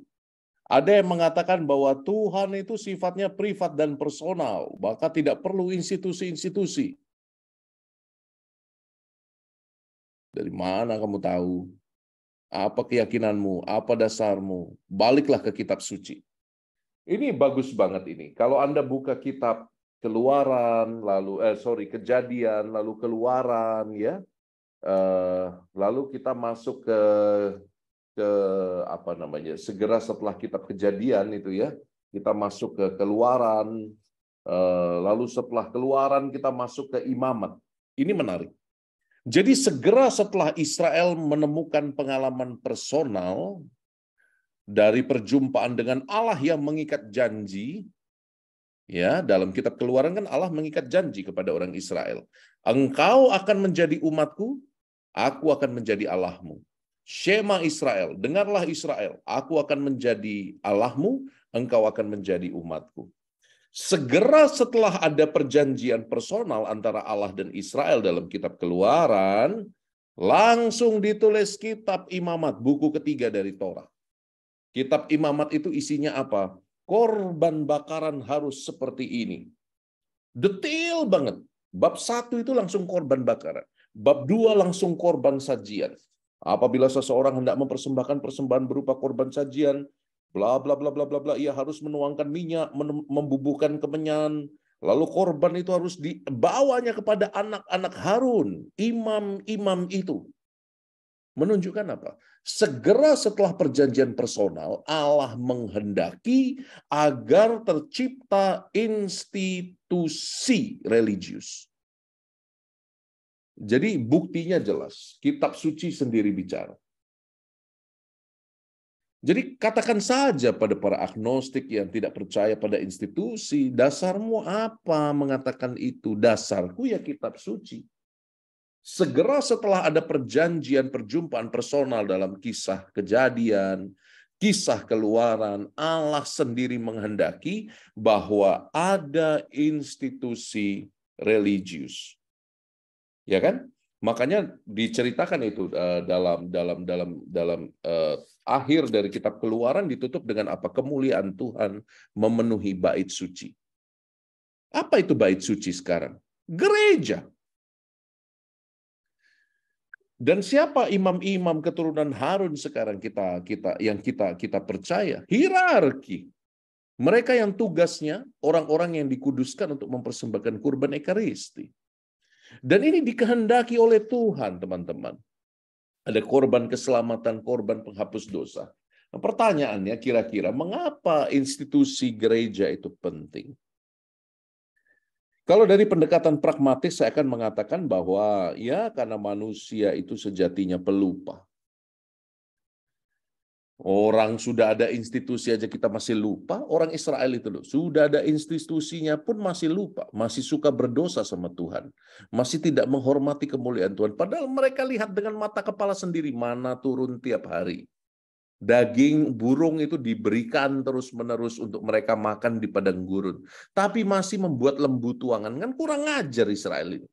ada yang mengatakan bahwa Tuhan itu sifatnya privat dan personal, maka tidak perlu institusi-institusi. Dari mana kamu tahu? Apa keyakinanmu? Apa dasarmu? Baliklah ke kitab suci. Ini bagus banget ini. Kalau Anda buka kitab Keluaran, Kejadian, lalu Keluaran, ya, lalu kita masuk ke apa namanya? Segera setelah kitab Kejadian itu ya, kita masuk ke Keluaran, lalu setelah Keluaran kita masuk ke Imamat. Ini menarik. Jadi segera setelah Israel menemukan pengalaman personal dari perjumpaan dengan Allah yang mengikat janji, ya, dalam kitab Keluaran kan Allah mengikat janji kepada orang Israel. Engkau akan menjadi umatku, aku akan menjadi Allahmu. Shema Israel, dengarlah Israel, aku akan menjadi Allahmu, engkau akan menjadi umatku. Segera setelah ada perjanjian personal antara Allah dan Israel dalam kitab Keluaran, langsung ditulis kitab Imamat, buku ketiga dari Torah. Kitab Imamat itu isinya apa? Korban bakaran harus seperti ini. Detail banget. Bab 1 itu langsung korban bakaran. Bab 2 langsung korban sajian. Apabila seseorang hendak mempersembahkan persembahan berupa korban sajian, bla bla bla bla bla bla, ia harus menuangkan minyak, membubuhkan kemenyan, lalu korban itu harus dibawanya kepada anak-anak Harun, imam-imam itu. Menunjukkan apa? Segera setelah perjanjian personal, Allah menghendaki agar tercipta institusi religius. Jadi buktinya jelas, kitab suci sendiri bicara. Jadi katakan saja pada para agnostik yang tidak percaya pada institusi, dasarmu apa mengatakan itu? Dasarku ya kitab suci. Segera setelah ada perjanjian perjumpaan personal dalam kisah Kejadian, kisah Keluaran, Allah sendiri menghendaki bahwa ada institusi religius. Ya kan? Makanya diceritakan itu dalam akhir dari kitab Keluaran ditutup dengan apa? Kemuliaan Tuhan memenuhi bait suci. Apa itu bait suci sekarang? Gereja. Dan siapa imam-imam keturunan Harun sekarang yang kita percaya? Hierarki. Mereka yang tugasnya orang-orang yang dikuduskan untuk mempersembahkan kurban ekaristi. Dan ini dikehendaki oleh Tuhan, teman-teman. Ada korban keselamatan, korban penghapus dosa. Nah, pertanyaannya kira-kira mengapa institusi gereja itu penting? Kalau dari pendekatan pragmatis, saya akan mengatakan bahwa ya karena manusia itu sejatinya pelupa. Orang sudah ada institusi aja kita masih lupa. Orang Israel itu loh, sudah ada institusinya pun masih lupa. Masih suka berdosa sama Tuhan. Masih tidak menghormati kemuliaan Tuhan. Padahal mereka lihat dengan mata kepala sendiri mana turun tiap hari. Daging burung itu diberikan terus-menerus untuk mereka makan di padang gurun. Tapi masih membuat lembu tuangan. Kan kurang ajar Israel ini.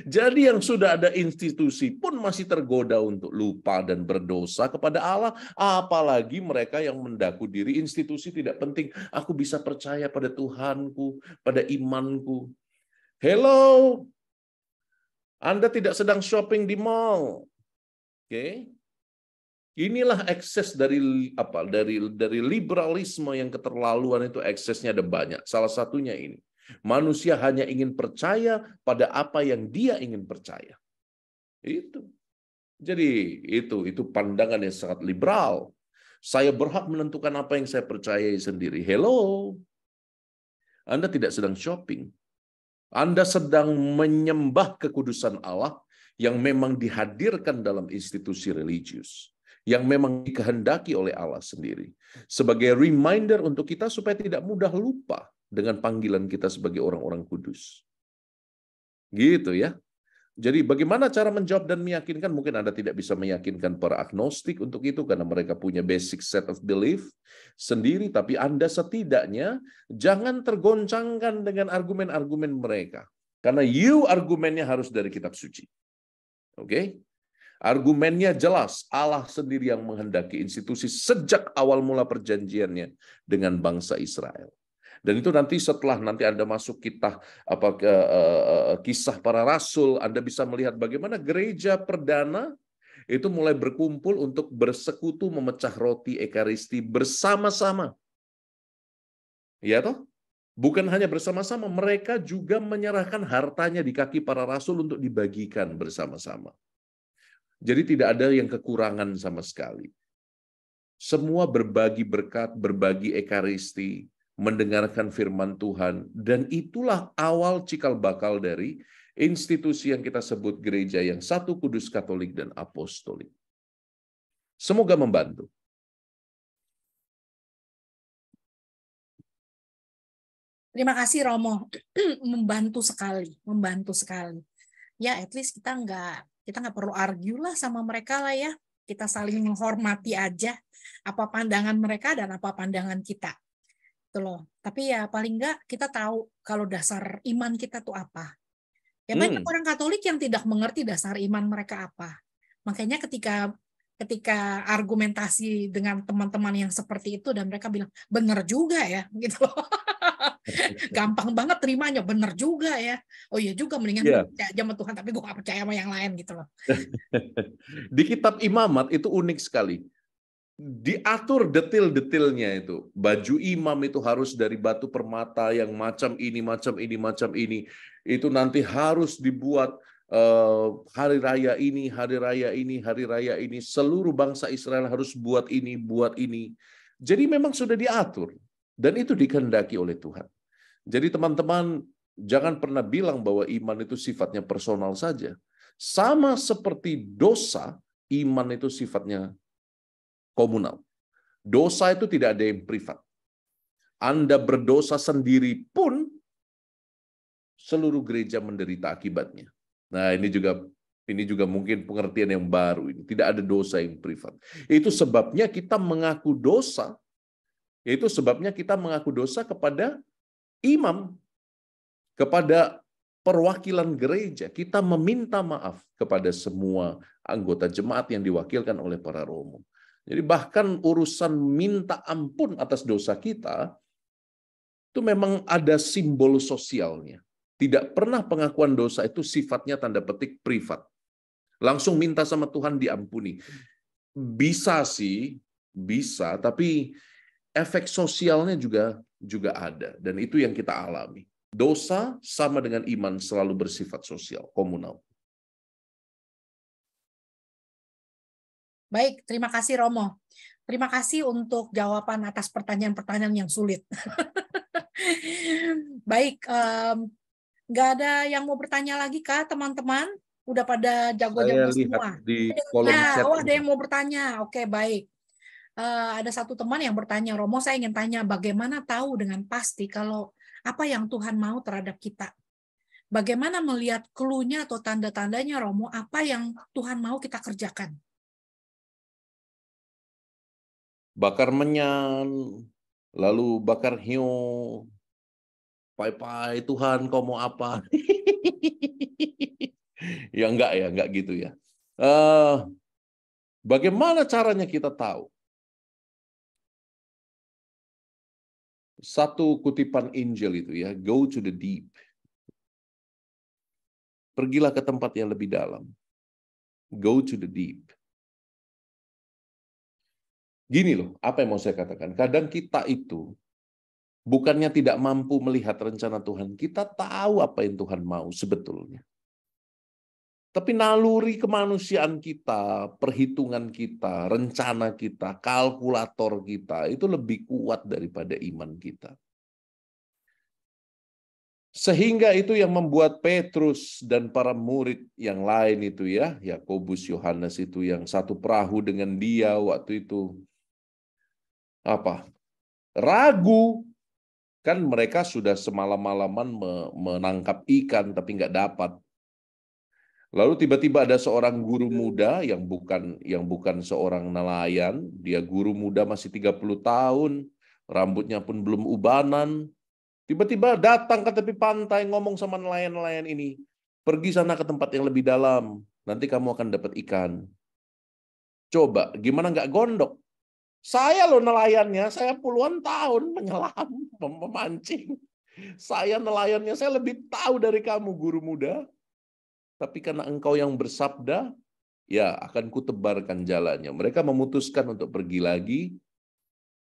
Jadi yang sudah ada institusi pun masih tergoda untuk lupa dan berdosa kepada Allah. Apalagi mereka yang mendaku diri institusi tidak penting. Aku bisa percaya pada Tuhanku, pada imanku. Hello, Anda tidak sedang shopping di mall. Oke? Inilah ekses dari liberalisme yang keterlaluan itu eksesnya ada banyak. Salah satunya ini. Manusia hanya ingin percaya pada apa yang dia ingin percaya. Itu. Jadi itu pandangan yang sangat liberal. Saya berhak menentukan apa yang saya percayai sendiri. Hello. Anda tidak sedang shopping. Anda sedang menyembah kekudusan Allah yang memang dihadirkan dalam institusi religius, yang memang dikehendaki oleh Allah sendiri. Sebagai reminder untuk kita supaya tidak mudah lupa dengan panggilan kita sebagai orang-orang kudus. Gitu ya. Jadi bagaimana cara menjawab dan meyakinkan? Mungkin Anda tidak bisa meyakinkan para agnostik untuk itu karena mereka punya basic set of belief sendiri, tapi Anda setidaknya jangan tergoncangkan dengan argumen-argumen mereka. Karena argumennya harus dari kitab suci. Oke? Argumennya jelas, Allah sendiri yang menghendaki institusi sejak awal mula perjanjiannya dengan bangsa Israel. Dan itu nanti setelah Anda masuk kisah para rasul, Anda bisa melihat bagaimana gereja perdana itu mulai berkumpul untuk bersekutu memecah roti ekaristi bersama-sama. Ya toh? Bukan hanya bersama-sama, mereka juga menyerahkan hartanya di kaki para rasul untuk dibagikan bersama-sama. Jadi tidak ada yang kekurangan sama sekali. Semua berbagi berkat, berbagi ekaristi, mendengarkan firman Tuhan, dan itulah awal cikal bakal dari institusi yang kita sebut gereja yang satu, kudus, katolik, dan apostolik. Semoga membantu. Terima kasih Romo, membantu sekali. Ya, at least kita nggak perlu argue lah sama mereka lah ya. Kita saling menghormati aja apa pandangan mereka dan apa pandangan kita. Itu loh. Tapi ya paling nggak kita tahu kalau dasar iman kita tuh apa. Ya banyak orang Katolik yang tidak mengerti dasar iman mereka apa. Makanya ketika argumentasi dengan teman-teman yang seperti itu dan mereka bilang benar juga ya gitu loh. Gampang banget terimanya, benar juga ya. Oh iya juga, mendingan percaya aja sama Tuhan tapi gue gak percaya sama yang lain gitu loh. Di kitab Imamat itu unik sekali. Diatur detil-detilnya itu. Baju imam itu harus dari batu permata yang macam ini. Itu nanti harus dibuat hari raya ini, hari raya ini, hari raya ini, seluruh bangsa Israel harus buat ini, buat ini. Jadi memang sudah diatur dan itu dikehendaki oleh Tuhan. Jadi teman-teman jangan pernah bilang bahwa iman itu sifatnya personal saja. Sama seperti dosa, iman itu sifatnya komunal. Dosa itu tidak ada yang privat. Anda berdosa sendiri pun seluruh gereja menderita akibatnya. Nah, ini juga mungkin pengertian yang baru ini. Tidak ada dosa yang privat. Itu sebabnya kita mengaku dosa. Itu sebabnya kita mengaku dosa kepada imam, kepada perwakilan gereja. Kita meminta maaf kepada semua anggota jemaat yang diwakilkan oleh para romo. Jadi bahkan urusan minta ampun atas dosa kita, itu memang ada simbol sosialnya. Tidak pernah pengakuan dosa itu sifatnya tanda petik privat. Langsung minta sama Tuhan diampuni. Bisa sih, bisa, tapi efek sosialnya juga ada. Dan itu yang kita alami. Dosa sama dengan iman selalu bersifat sosial, komunal. Baik, terima kasih Romo. Terima kasih untuk jawaban atas pertanyaan-pertanyaan yang sulit. Baik, nggak ada yang mau bertanya lagi kah teman-teman? Udah pada jago-jago Saya lihat semua. di kolom Ya, chat. ada yang mau bertanya. Oke, baik. Ada satu teman yang bertanya, Romo, saya ingin tanya, bagaimana tahu dengan pasti kalau apa yang Tuhan mau terhadap kita? Bagaimana melihat clue-nya atau tanda-tandanya, Romo, apa yang Tuhan mau kita kerjakan? Bakar menyan, lalu bakar hiu, pai-pai, Tuhan kau mau apa? Ya enggak gitu ya. Bagaimana caranya kita tahu? Satu kutipan Injil itu ya, go to the deep. Pergilah ke tempat yang lebih dalam. Go to the deep. Gini loh, apa yang mau saya katakan? Kadang kita itu bukannya tidak mampu melihat rencana Tuhan, kita tahu apa yang Tuhan mau sebetulnya. Tapi naluri kemanusiaan kita, perhitungan kita, rencana kita, kalkulator kita, itu lebih kuat daripada iman kita. Sehingga itu yang membuat Petrus dan para murid yang lain itu ya, Yakobus, Yohanes itu yang satu perahu dengan dia waktu itu, ragu. Kan mereka sudah semalam-malaman menangkap ikan tapi nggak dapat. Lalu tiba-tiba ada seorang guru muda yang bukan seorang nelayan, dia guru muda masih 30 tahun, rambutnya pun belum ubanan. Tiba-tiba datang ke tepi pantai ngomong sama nelayan-nelayan ini, pergi sana ke tempat yang lebih dalam, nanti kamu akan dapat ikan. Coba, gimana nggak gondok? Saya loh nelayannya, saya puluhan tahun menyelam, memancing. Saya nelayannya, saya lebih tahu dari kamu guru muda. Tapi karena engkau yang bersabda, ya akan kutebarkan jalannya. Mereka memutuskan untuk pergi lagi.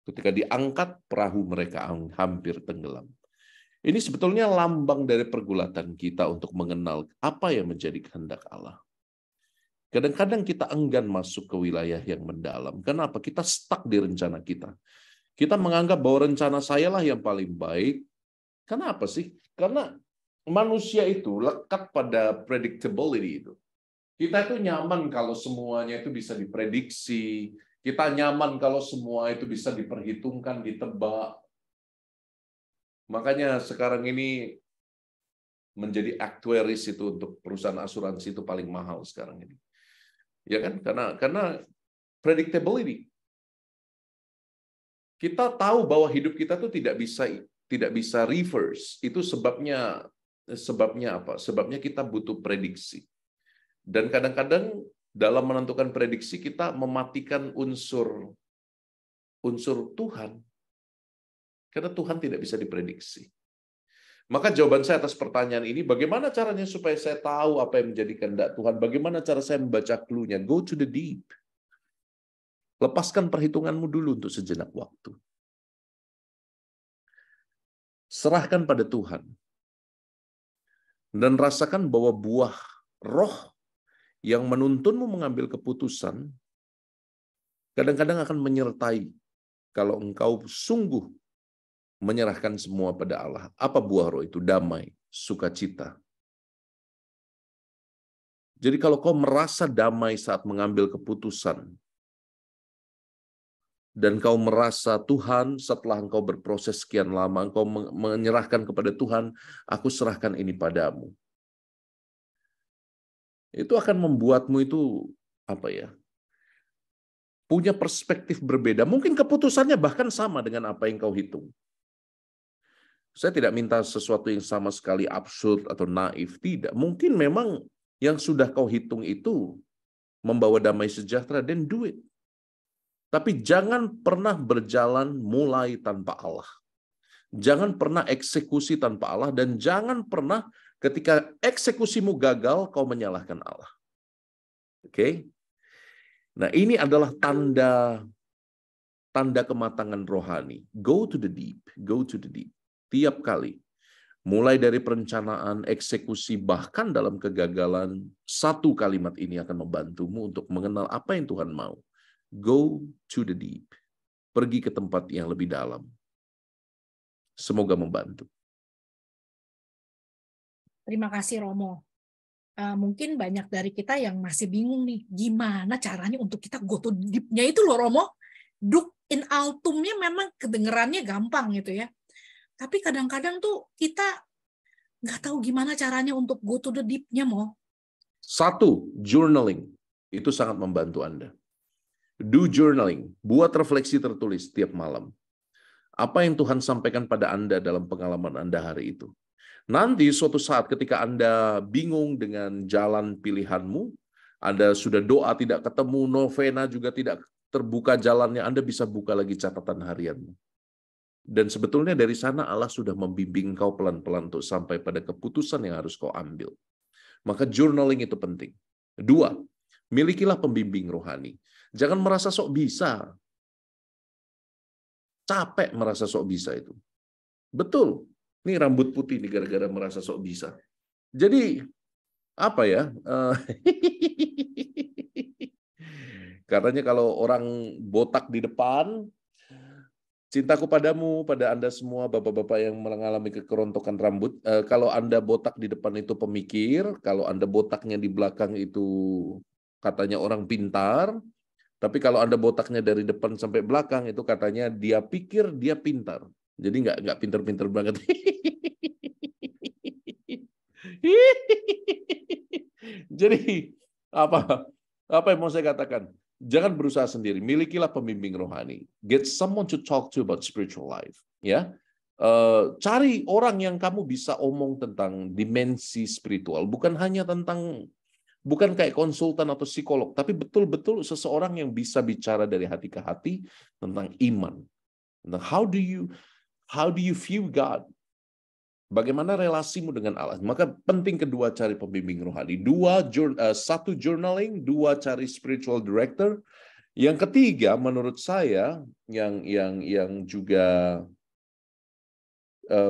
Ketika diangkat, perahu mereka hampir tenggelam. Ini sebetulnya lambang dari pergulatan kita untuk mengenal apa yang menjadi kehendak Allah. Kadang-kadang kita enggan masuk ke wilayah yang mendalam. Kenapa? Kita stuck di rencana kita. Kita menganggap bahwa rencana saya lah yang paling baik. Kenapa sih? Karena manusia itu lekat pada predictability itu. Kita itu nyaman kalau semuanya itu bisa diprediksi. Kita nyaman kalau semua itu bisa diperhitungkan, ditebak. Makanya sekarang ini menjadi actuaries itu untuk perusahaan asuransi itu paling mahal sekarang ini. Ya kan? Karena predictability. Kita tahu bahwa hidup kita tuh tidak bisa reverse. Itu sebabnya apa? Sebabnya kita butuh prediksi. Dan kadang-kadang dalam menentukan prediksi kita mematikan unsur Tuhan. Karena Tuhan tidak bisa diprediksi. Maka jawaban saya atas pertanyaan ini, bagaimana caranya supaya saya tahu apa yang menjadi kehendak Tuhan? Bagaimana cara saya membaca clue-nya? Go to the deep. Lepaskan perhitunganmu dulu untuk sejenak waktu. Serahkan pada Tuhan. Dan rasakan bahwa buah roh yang menuntunmu mengambil keputusan kadang-kadang akan menyertai kalau engkau sungguh menyerahkan semua pada Allah. Apa buah roh itu? Damai, sukacita. Jadi kalau kau merasa damai saat mengambil keputusan, dan kau merasa Tuhan setelah engkau berproses sekian lama, engkau menyerahkan kepada Tuhan, aku serahkan ini padamu. Itu akan membuatmu itu, punya perspektif berbeda. Mungkin keputusannya bahkan sama dengan apa yang kau hitung. Saya tidak minta sesuatu yang sama sekali absurd atau naif, tidak. Mungkin memang yang sudah kau hitung itu membawa damai sejahtera, then do it. Tapi jangan pernah berjalan mulai tanpa Allah. Jangan pernah eksekusi tanpa Allah, dan jangan pernah ketika eksekusimu gagal, kau menyalahkan Allah. Oke? Nah, ini adalah tanda kematangan rohani. Go to the deep, go to the deep. Tiap kali. Mulai dari perencanaan, eksekusi, bahkan dalam kegagalan, satu kalimat ini akan membantumu untuk mengenal apa yang Tuhan mau. Go to the deep. Pergi ke tempat yang lebih dalam. Semoga membantu. Terima kasih Romo. Mungkin banyak dari kita yang masih bingung nih, gimana caranya untuk kita go to deep-nya itu loh Romo. Duk in altumnya memang kedengerannya gampang gitu ya. Tapi kadang-kadang tuh kita nggak tahu gimana caranya untuk go to the deep-nya, Mo. Satu, journaling. Itu sangat membantu Anda. Do journaling. Buat refleksi tertulis tiap malam. Apa yang Tuhan sampaikan pada Anda dalam pengalaman Anda hari itu. Nanti suatu saat ketika Anda bingung dengan jalan pilihanmu, Anda sudah doa tidak ketemu, novena juga tidak terbuka jalannya, Anda bisa buka lagi catatan harianmu. Dan sebetulnya dari sana Allah sudah membimbing kau pelan-pelan untuk sampai pada keputusan yang harus kau ambil. Maka journaling itu penting. 2, milikilah pembimbing rohani. Jangan merasa sok bisa. Capek merasa sok bisa itu. Betul. Ini rambut putih nih gara-gara merasa sok bisa. Jadi, katanya kalau orang botak di depan, cintaku padamu, pada Anda semua, bapak-bapak yang mengalami kekerontokan rambut, kalau Anda botak di depan itu pemikir, kalau Anda botaknya di belakang itu katanya orang pintar, tapi kalau Anda botaknya dari depan sampai belakang itu katanya dia pikir dia pintar. Jadi nggak pintar-pintar banget. Jadi apa yang mau saya katakan? Jangan berusaha sendiri. Milikilah pembimbing rohani. Get someone to talk to about spiritual life. Ya, cari orang yang kamu bisa omong tentang dimensi spiritual. Bukan kayak konsultan atau psikolog, tapi betul-betul seseorang yang bisa bicara dari hati ke hati tentang iman. Tentang how do you view God? Bagaimana relasimu dengan Allah? Maka penting kedua cari pembimbing rohani. 1 journaling, 2 cari spiritual director. Yang ketiga menurut saya yang juga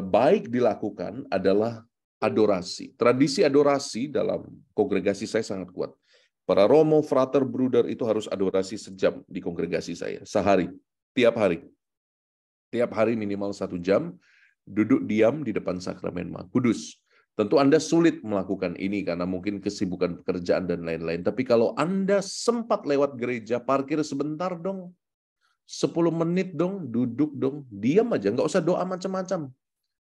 baik dilakukan adalah adorasi. Tradisi adorasi dalam kongregasi saya sangat kuat. Para romo, frater, bruder itu harus adorasi sejam di kongregasi saya. Sehari, tiap hari. Tiap hari minimal 1 jam, duduk diam di depan sakramen Maha Kudus. Tentu Anda sulit melakukan ini karena mungkin kesibukan pekerjaan dan lain-lain. Tapi kalau Anda sempat lewat gereja, parkir sebentar dong. 10 menit dong, duduk dong. Diam aja, nggak usah doa macam-macam.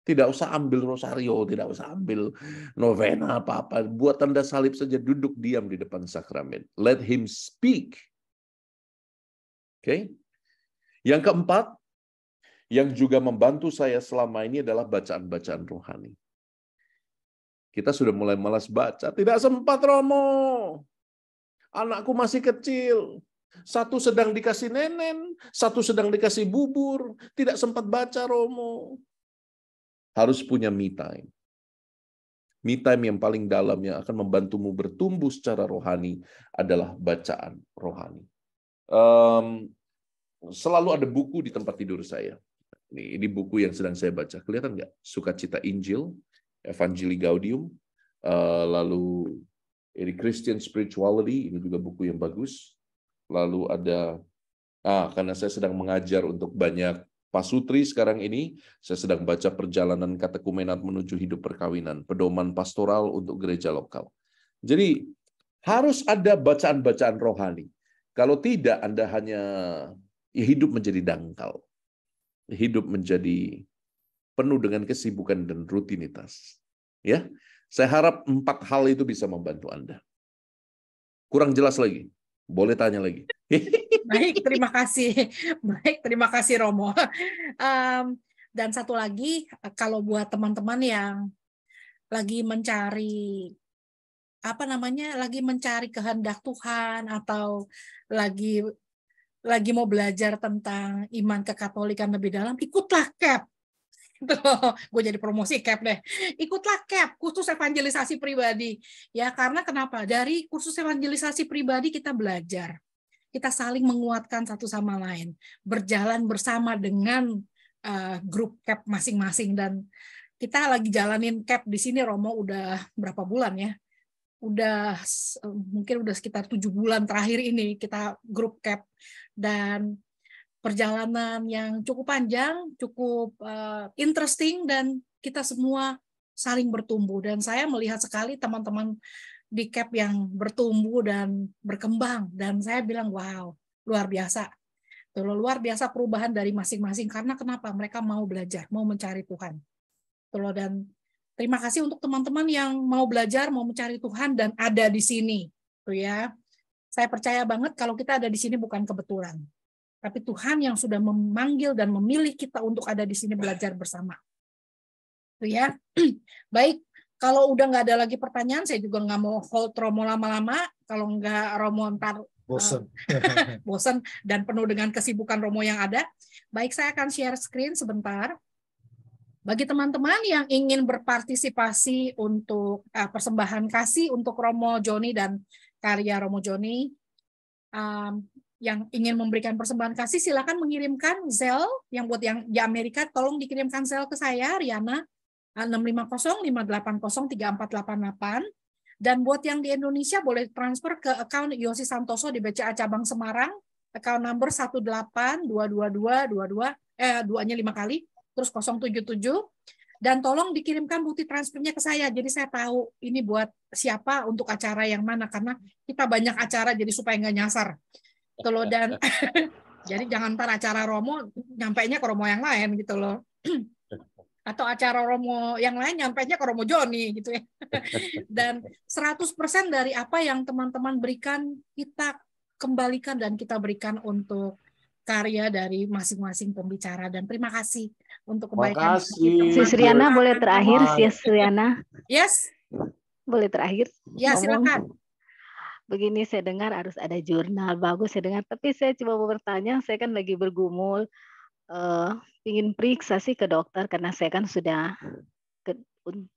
Tidak usah ambil rosario, tidak usah ambil novena, apa-apa. Buat tanda salib saja, duduk diam di depan sakramen. Let him speak. Oke? Yang keempat, yang juga membantu saya selama ini adalah bacaan-bacaan rohani. Kita sudah mulai malas baca. Tidak sempat, Romo. Anakku masih kecil. Satu sedang dikasih nenen, satu sedang dikasih bubur. Tidak sempat baca, Romo. Harus punya me time. Me time yang paling dalam yang akan membantumu bertumbuh secara rohani adalah bacaan rohani. Selalu ada buku di tempat tidur saya. Ini buku yang sedang saya baca. Kelihatan nggak? Sukacita Injil, Evangelii Gaudium, lalu Ini Christian Spirituality, ini juga buku yang bagus. Lalu ada, karena saya sedang mengajar untuk banyak pasutri sekarang ini, saya sedang baca Perjalanan Katekumenat Menuju Hidup Perkawinan, pedoman pastoral untuk gereja lokal. Jadi harus ada bacaan-bacaan rohani. Kalau tidak, Anda hanya hidup menjadi dangkal. Hidup menjadi penuh dengan kesibukan dan rutinitas. Ya, saya harap 4 hal itu bisa membantu Anda. Kurang jelas lagi? Boleh tanya lagi. Baik, terima kasih. Baik, terima kasih Romo. Dan satu lagi, kalau buat teman-teman yang lagi mencari lagi mencari kehendak Tuhan atau lagi mau belajar tentang iman kekatolikan lebih dalam, ikutlah CAP. Gue jadi promosi CAP deh. Ikutlah CAP, kursus evangelisasi pribadi. Ya, karena kenapa? Dari kursus evangelisasi pribadi kita belajar. Kita saling menguatkan satu sama lain, berjalan bersama dengan grup CAP masing-masing. Dan kita lagi jalanin CAP di sini, Romo, udah berapa bulan ya? Mungkin udah sekitar 7 bulan terakhir ini kita grup CAP, dan perjalanan yang cukup panjang, cukup interesting, dan kita semua saling bertumbuh. Dan saya melihat sekali teman-teman di CAP yang bertumbuh dan berkembang, dan saya bilang wow, luar biasa. Luar biasa perubahan dari masing-masing. Karena kenapa? Mereka mau belajar, mau mencari Tuhan. Dan terima kasih untuk teman-teman yang mau belajar, mau mencari Tuhan dan ada di sini. Ya. Saya percaya banget kalau kita ada di sini bukan kebetulan. Tapi Tuhan yang sudah memanggil dan memilih kita untuk ada di sini belajar bersama. Ya. Baik, kalau udah nggak ada lagi pertanyaan, saya juga nggak mau hold Romo lama-lama. Kalau nggak Romo ntar bosan dan penuh dengan kesibukan Romo yang ada. Baik, saya akan share screen sebentar. Bagi teman-teman yang ingin berpartisipasi untuk persembahan kasih untuk Romo Joni dan karya Romo Joni, yang ingin memberikan persembahan kasih, silakan mengirimkan Zelle. Yang buat yang di Amerika, tolong dikirimkan Zelle ke saya, Riana, 650-580-3488. Dan buat yang di Indonesia, boleh transfer ke account Yosi Santoso di BCA Cabang Semarang, account number 1822222, 2-nya 5 kali, terus 077, dan tolong dikirimkan bukti transfernya ke saya, jadi saya tahu ini buat siapa, untuk acara yang mana, karena kita banyak acara, jadi supaya nggak nyasar. Dan jadi jangan ntar acara Romo, nyampainya ke Romo yang lain gitu loh. Atau acara Romo yang lain nyampainya ke Romo Joni gitu ya. Dan 100% dari apa yang teman-teman berikan, kita kembalikan dan kita berikan untuk karya dari masing-masing pembicara. Dan terima kasih untuk kebaikan. Sis Riana boleh terakhir, Sis Riana? Yes. Boleh terakhir? Ya, silakan. Begini, saya dengar harus ada jurnal, bagus saya dengar. Tapi saya coba mau bertanya, saya kan lagi bergumul, ingin periksa sih ke dokter, karena saya kan sudah,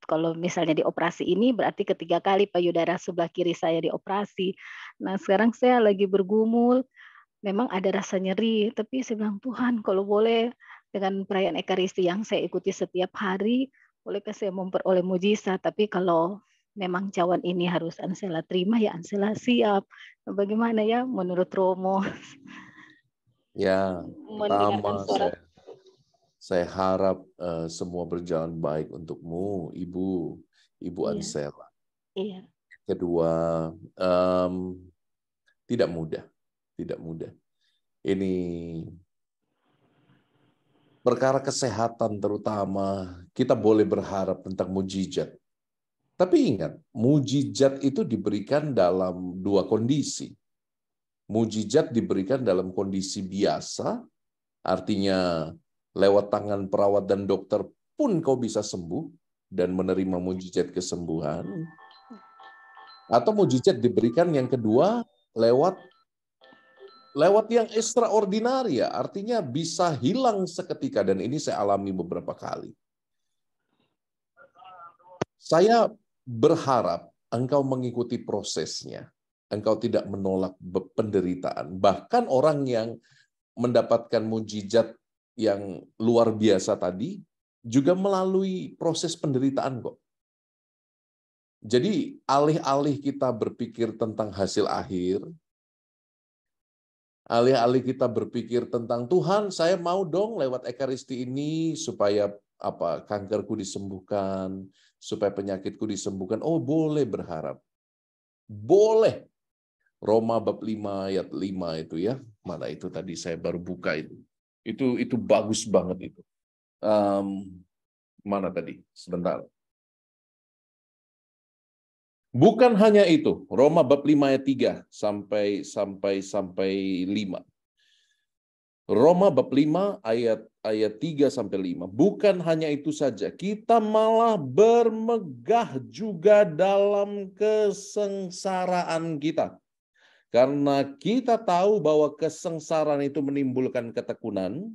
kalau misalnya dioperasi ini berarti ketiga kali payudara sebelah kiri saya dioperasi. Nah sekarang saya lagi bergumul, memang ada rasa nyeri, tapi saya bilang, Tuhan kalau boleh dengan perayaan Ekaristi yang saya ikuti setiap hari, bolehkah saya memperoleh mujizat? Tapi kalau memang cawan ini harus Ansela terima, ya Ansela siap. Bagaimana ya menurut Romo? Ya, pertama saya harap semua berjalan baik untukmu, Ibu Ansela. Iya. Kedua, tidak mudah. Ini perkara kesehatan terutama, kita boleh berharap tentang mujizat. Tapi ingat, mujizat itu diberikan dalam 2 kondisi. Mujizat diberikan dalam kondisi biasa, artinya lewat tangan perawat dan dokter pun kau bisa sembuh dan menerima mujizat kesembuhan. Atau mujizat diberikan yang kedua lewat yang extraordinary, artinya bisa hilang seketika, dan ini saya alami beberapa kali. Saya berharap engkau mengikuti prosesnya. Engkau tidak menolak penderitaan. Bahkan orang yang mendapatkan mujizat yang luar biasa tadi juga melalui proses penderitaan kok. Jadi alih-alih kita berpikir tentang hasil akhir, alih-alih kita berpikir tentang Tuhan, saya mau dong lewat ekaristi ini supaya kankerku disembuhkan, supaya penyakitku disembuhkan. Oh, boleh berharap. Boleh. Roma bab 5 ayat 5 itu ya. Mana itu tadi saya baru buka itu. Itu bagus banget itu. Mana tadi? Sebentar. Bukan hanya itu. Roma bab 5 ayat 3 sampai 5. Roma bab 5 ayat 3 sampai 5. Bukan hanya itu saja, kita malah bermegah juga dalam kesengsaraan kita. Karena kita tahu bahwa kesengsaraan itu menimbulkan ketekunan,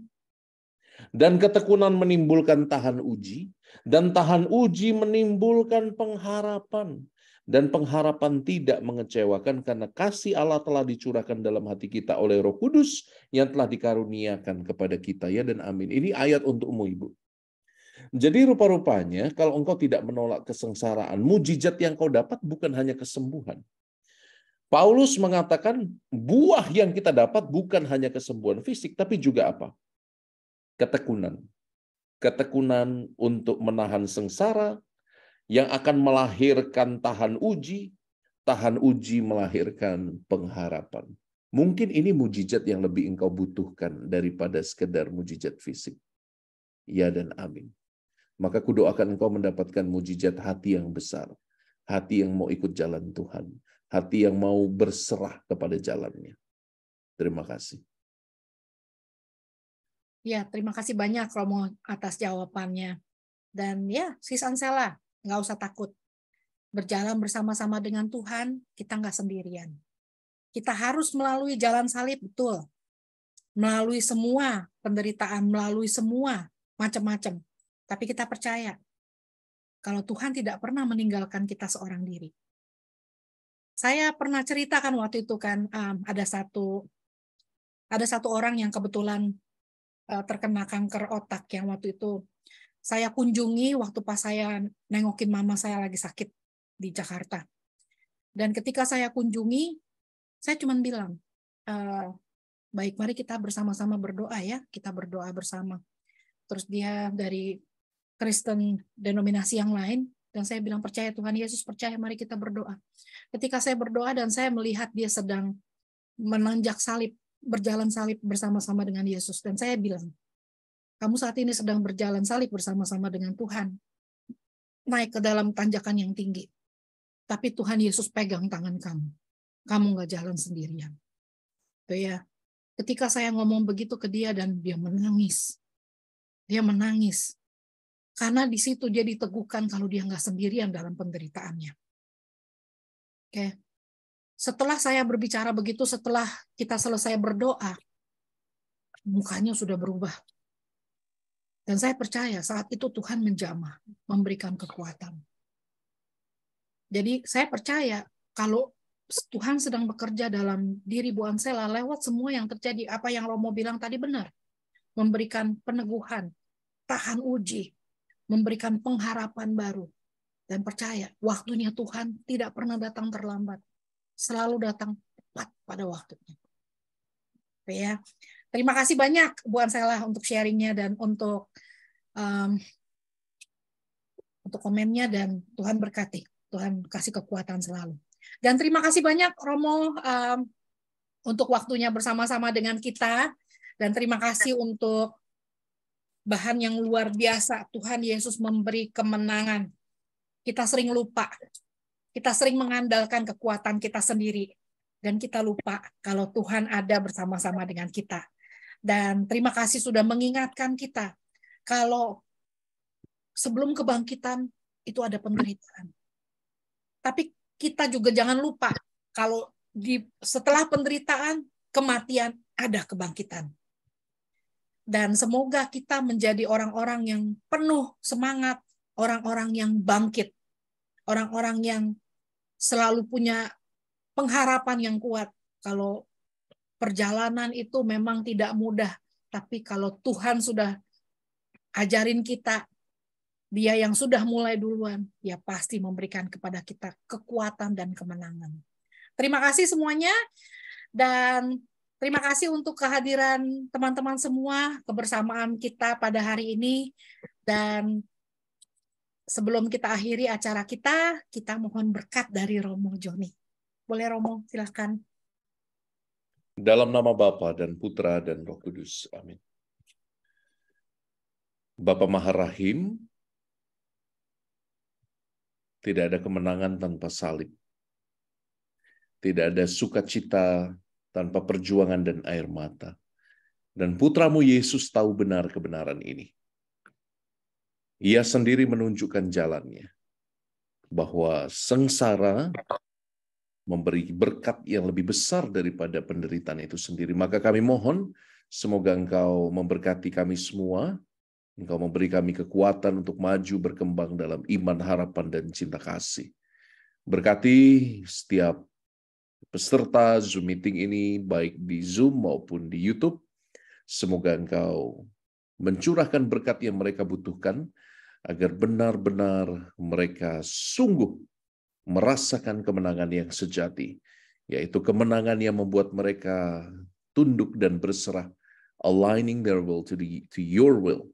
dan ketekunan menimbulkan tahan uji, dan tahan uji menimbulkan pengharapan. Dan pengharapan tidak mengecewakan karena kasih Allah telah dicurahkan dalam hati kita oleh Roh Kudus yang telah dikaruniakan kepada kita. Ya dan amin. Ini ayat untukmu, Ibu. Jadi rupa-rupanya kalau engkau tidak menolak kesengsaraan, mujizat yang kau dapat bukan hanya kesembuhan. Paulus mengatakan buah yang kita dapat bukan hanya kesembuhan fisik, tapi juga apa? Ketekunan. Ketekunan untuk menahan sengsara yang akan melahirkan tahan uji melahirkan pengharapan. Mungkin ini mujizat yang lebih engkau butuhkan daripada sekedar mujizat fisik. Ya dan amin. Maka kudoakan engkau mendapatkan mujizat hati yang besar. Hati yang mau ikut jalan Tuhan. Hati yang mau berserah kepada jalannya. Terima kasih. Ya, terima kasih banyak Romo atas jawabannya. Dan ya, Sis Ansela, nggak usah takut. Berjalan bersama-sama dengan Tuhan, kita nggak sendirian. Kita harus melalui jalan salib, betul. Melalui semua penderitaan, melalui semua macam-macam. Tapi kita percaya, kalau Tuhan tidak pernah meninggalkan kita seorang diri. Saya pernah ceritakan waktu itu kan, ada satu orang yang kebetulan terkena kanker otak yang waktu itu saya kunjungi waktu pas saya nengokin mama saya lagi sakit di Jakarta. Dan ketika saya kunjungi, saya cuma bilang, baik mari kita bersama-sama berdoa ya, kita berdoa bersama. Terus dia dari Kristen denominasi yang lain, dan saya bilang percaya Tuhan Yesus, percaya mari kita berdoa. Ketika saya berdoa dan saya melihat dia sedang menanjak salib, berjalan salib bersama-sama dengan Yesus, dan saya bilang, kamu saat ini sedang berjalan salib bersama-sama dengan Tuhan, naik ke dalam tanjakan yang tinggi. Tapi Tuhan Yesus pegang tangan kamu. Kamu nggak jalan sendirian. Itu ya. Ketika saya ngomong begitu ke dia dan dia menangis. Dia menangis. Karena di situ dia diteguhkan kalau dia nggak sendirian dalam penderitaannya. Oke. Setelah saya berbicara begitu, setelah kita selesai berdoa, mukanya sudah berubah. Dan saya percaya saat itu Tuhan menjamah, memberikan kekuatan. Jadi saya percaya kalau Tuhan sedang bekerja dalam diri Bu Ansela lewat semua yang terjadi, apa yang Romo bilang tadi benar. Memberikan peneguhan, tahan uji, memberikan pengharapan baru. Dan percaya, waktunya Tuhan tidak pernah datang terlambat. Selalu datang tepat pada waktunya. Ya. Terima kasih banyak Bu Ansela untuk sharingnya dan untuk komennya, dan Tuhan berkati. Tuhan kasih kekuatan selalu. Dan terima kasih banyak Romo untuk waktunya bersama-sama dengan kita. Dan terima kasih untuk bahan yang luar biasa. Tuhan Yesus memberi kemenangan. Kita sering lupa. Kita sering mengandalkan kekuatan kita sendiri. Dan kita lupa kalau Tuhan ada bersama-sama dengan kita. Dan terima kasih sudah mengingatkan kita. Kalau sebelum kebangkitan itu ada penderitaan. Tapi kita juga jangan lupa kalau setelah penderitaan, kematian, ada kebangkitan. Dan semoga kita menjadi orang-orang yang penuh semangat, orang-orang yang bangkit, orang-orang yang selalu punya pengharapan yang kuat. Kalau perjalanan itu memang tidak mudah, tapi kalau Tuhan sudah ajarin kita Dia yang sudah mulai duluan, Dia pasti memberikan kepada kita kekuatan dan kemenangan. Terima kasih semuanya, dan terima kasih untuk kehadiran teman-teman semua, kebersamaan kita pada hari ini. Dan sebelum kita akhiri acara kita mohon berkat dari Romo Joni. Boleh Romo, silakan. Dalam nama Bapa dan Putra dan Roh Kudus. Amin. Bapa Maha Rahim, tidak ada kemenangan tanpa salib. Tidak ada sukacita tanpa perjuangan dan air mata. Dan putramu Yesus tahu benar kebenaran ini. Ia sendiri menunjukkan jalannya. Bahwa sengsara memberi berkat yang lebih besar daripada penderitaan itu sendiri. Maka kami mohon, semoga Engkau memberkati kami semua. Engkau memberi kami kekuatan untuk maju berkembang dalam iman, harapan, dan cinta kasih. Berkati setiap peserta Zoom meeting ini, baik di Zoom maupun di YouTube. Semoga Engkau mencurahkan berkat yang mereka butuhkan, agar benar-benar mereka sungguh merasakan kemenangan yang sejati, yaitu kemenangan yang membuat mereka tunduk dan berserah, aligning their will to your will.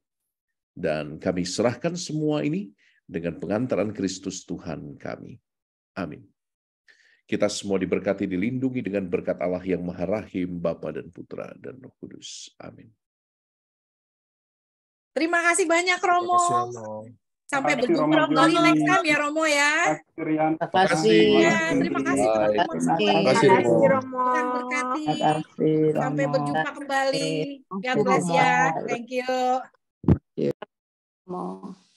Dan kami serahkan semua ini dengan pengantaran Kristus Tuhan kami. Amin. Kita semua diberkati, dilindungi dengan berkat Allah yang Maha Rahim, Bapa dan Putra dan Roh Kudus. Amin. Terima kasih banyak Romo. Sampai Terima kasih, berjumpa Romo kembali Joni. next time ya Romo ya. Terima Terima kasih. Ya, terima kasih teman-teman Terima semuanya. kasih, Romo. Tuhan berkati. Terima kasih, Sampai Romo. berjumpa kembali. God Terima bless ya. kasih. Thank you. Romo.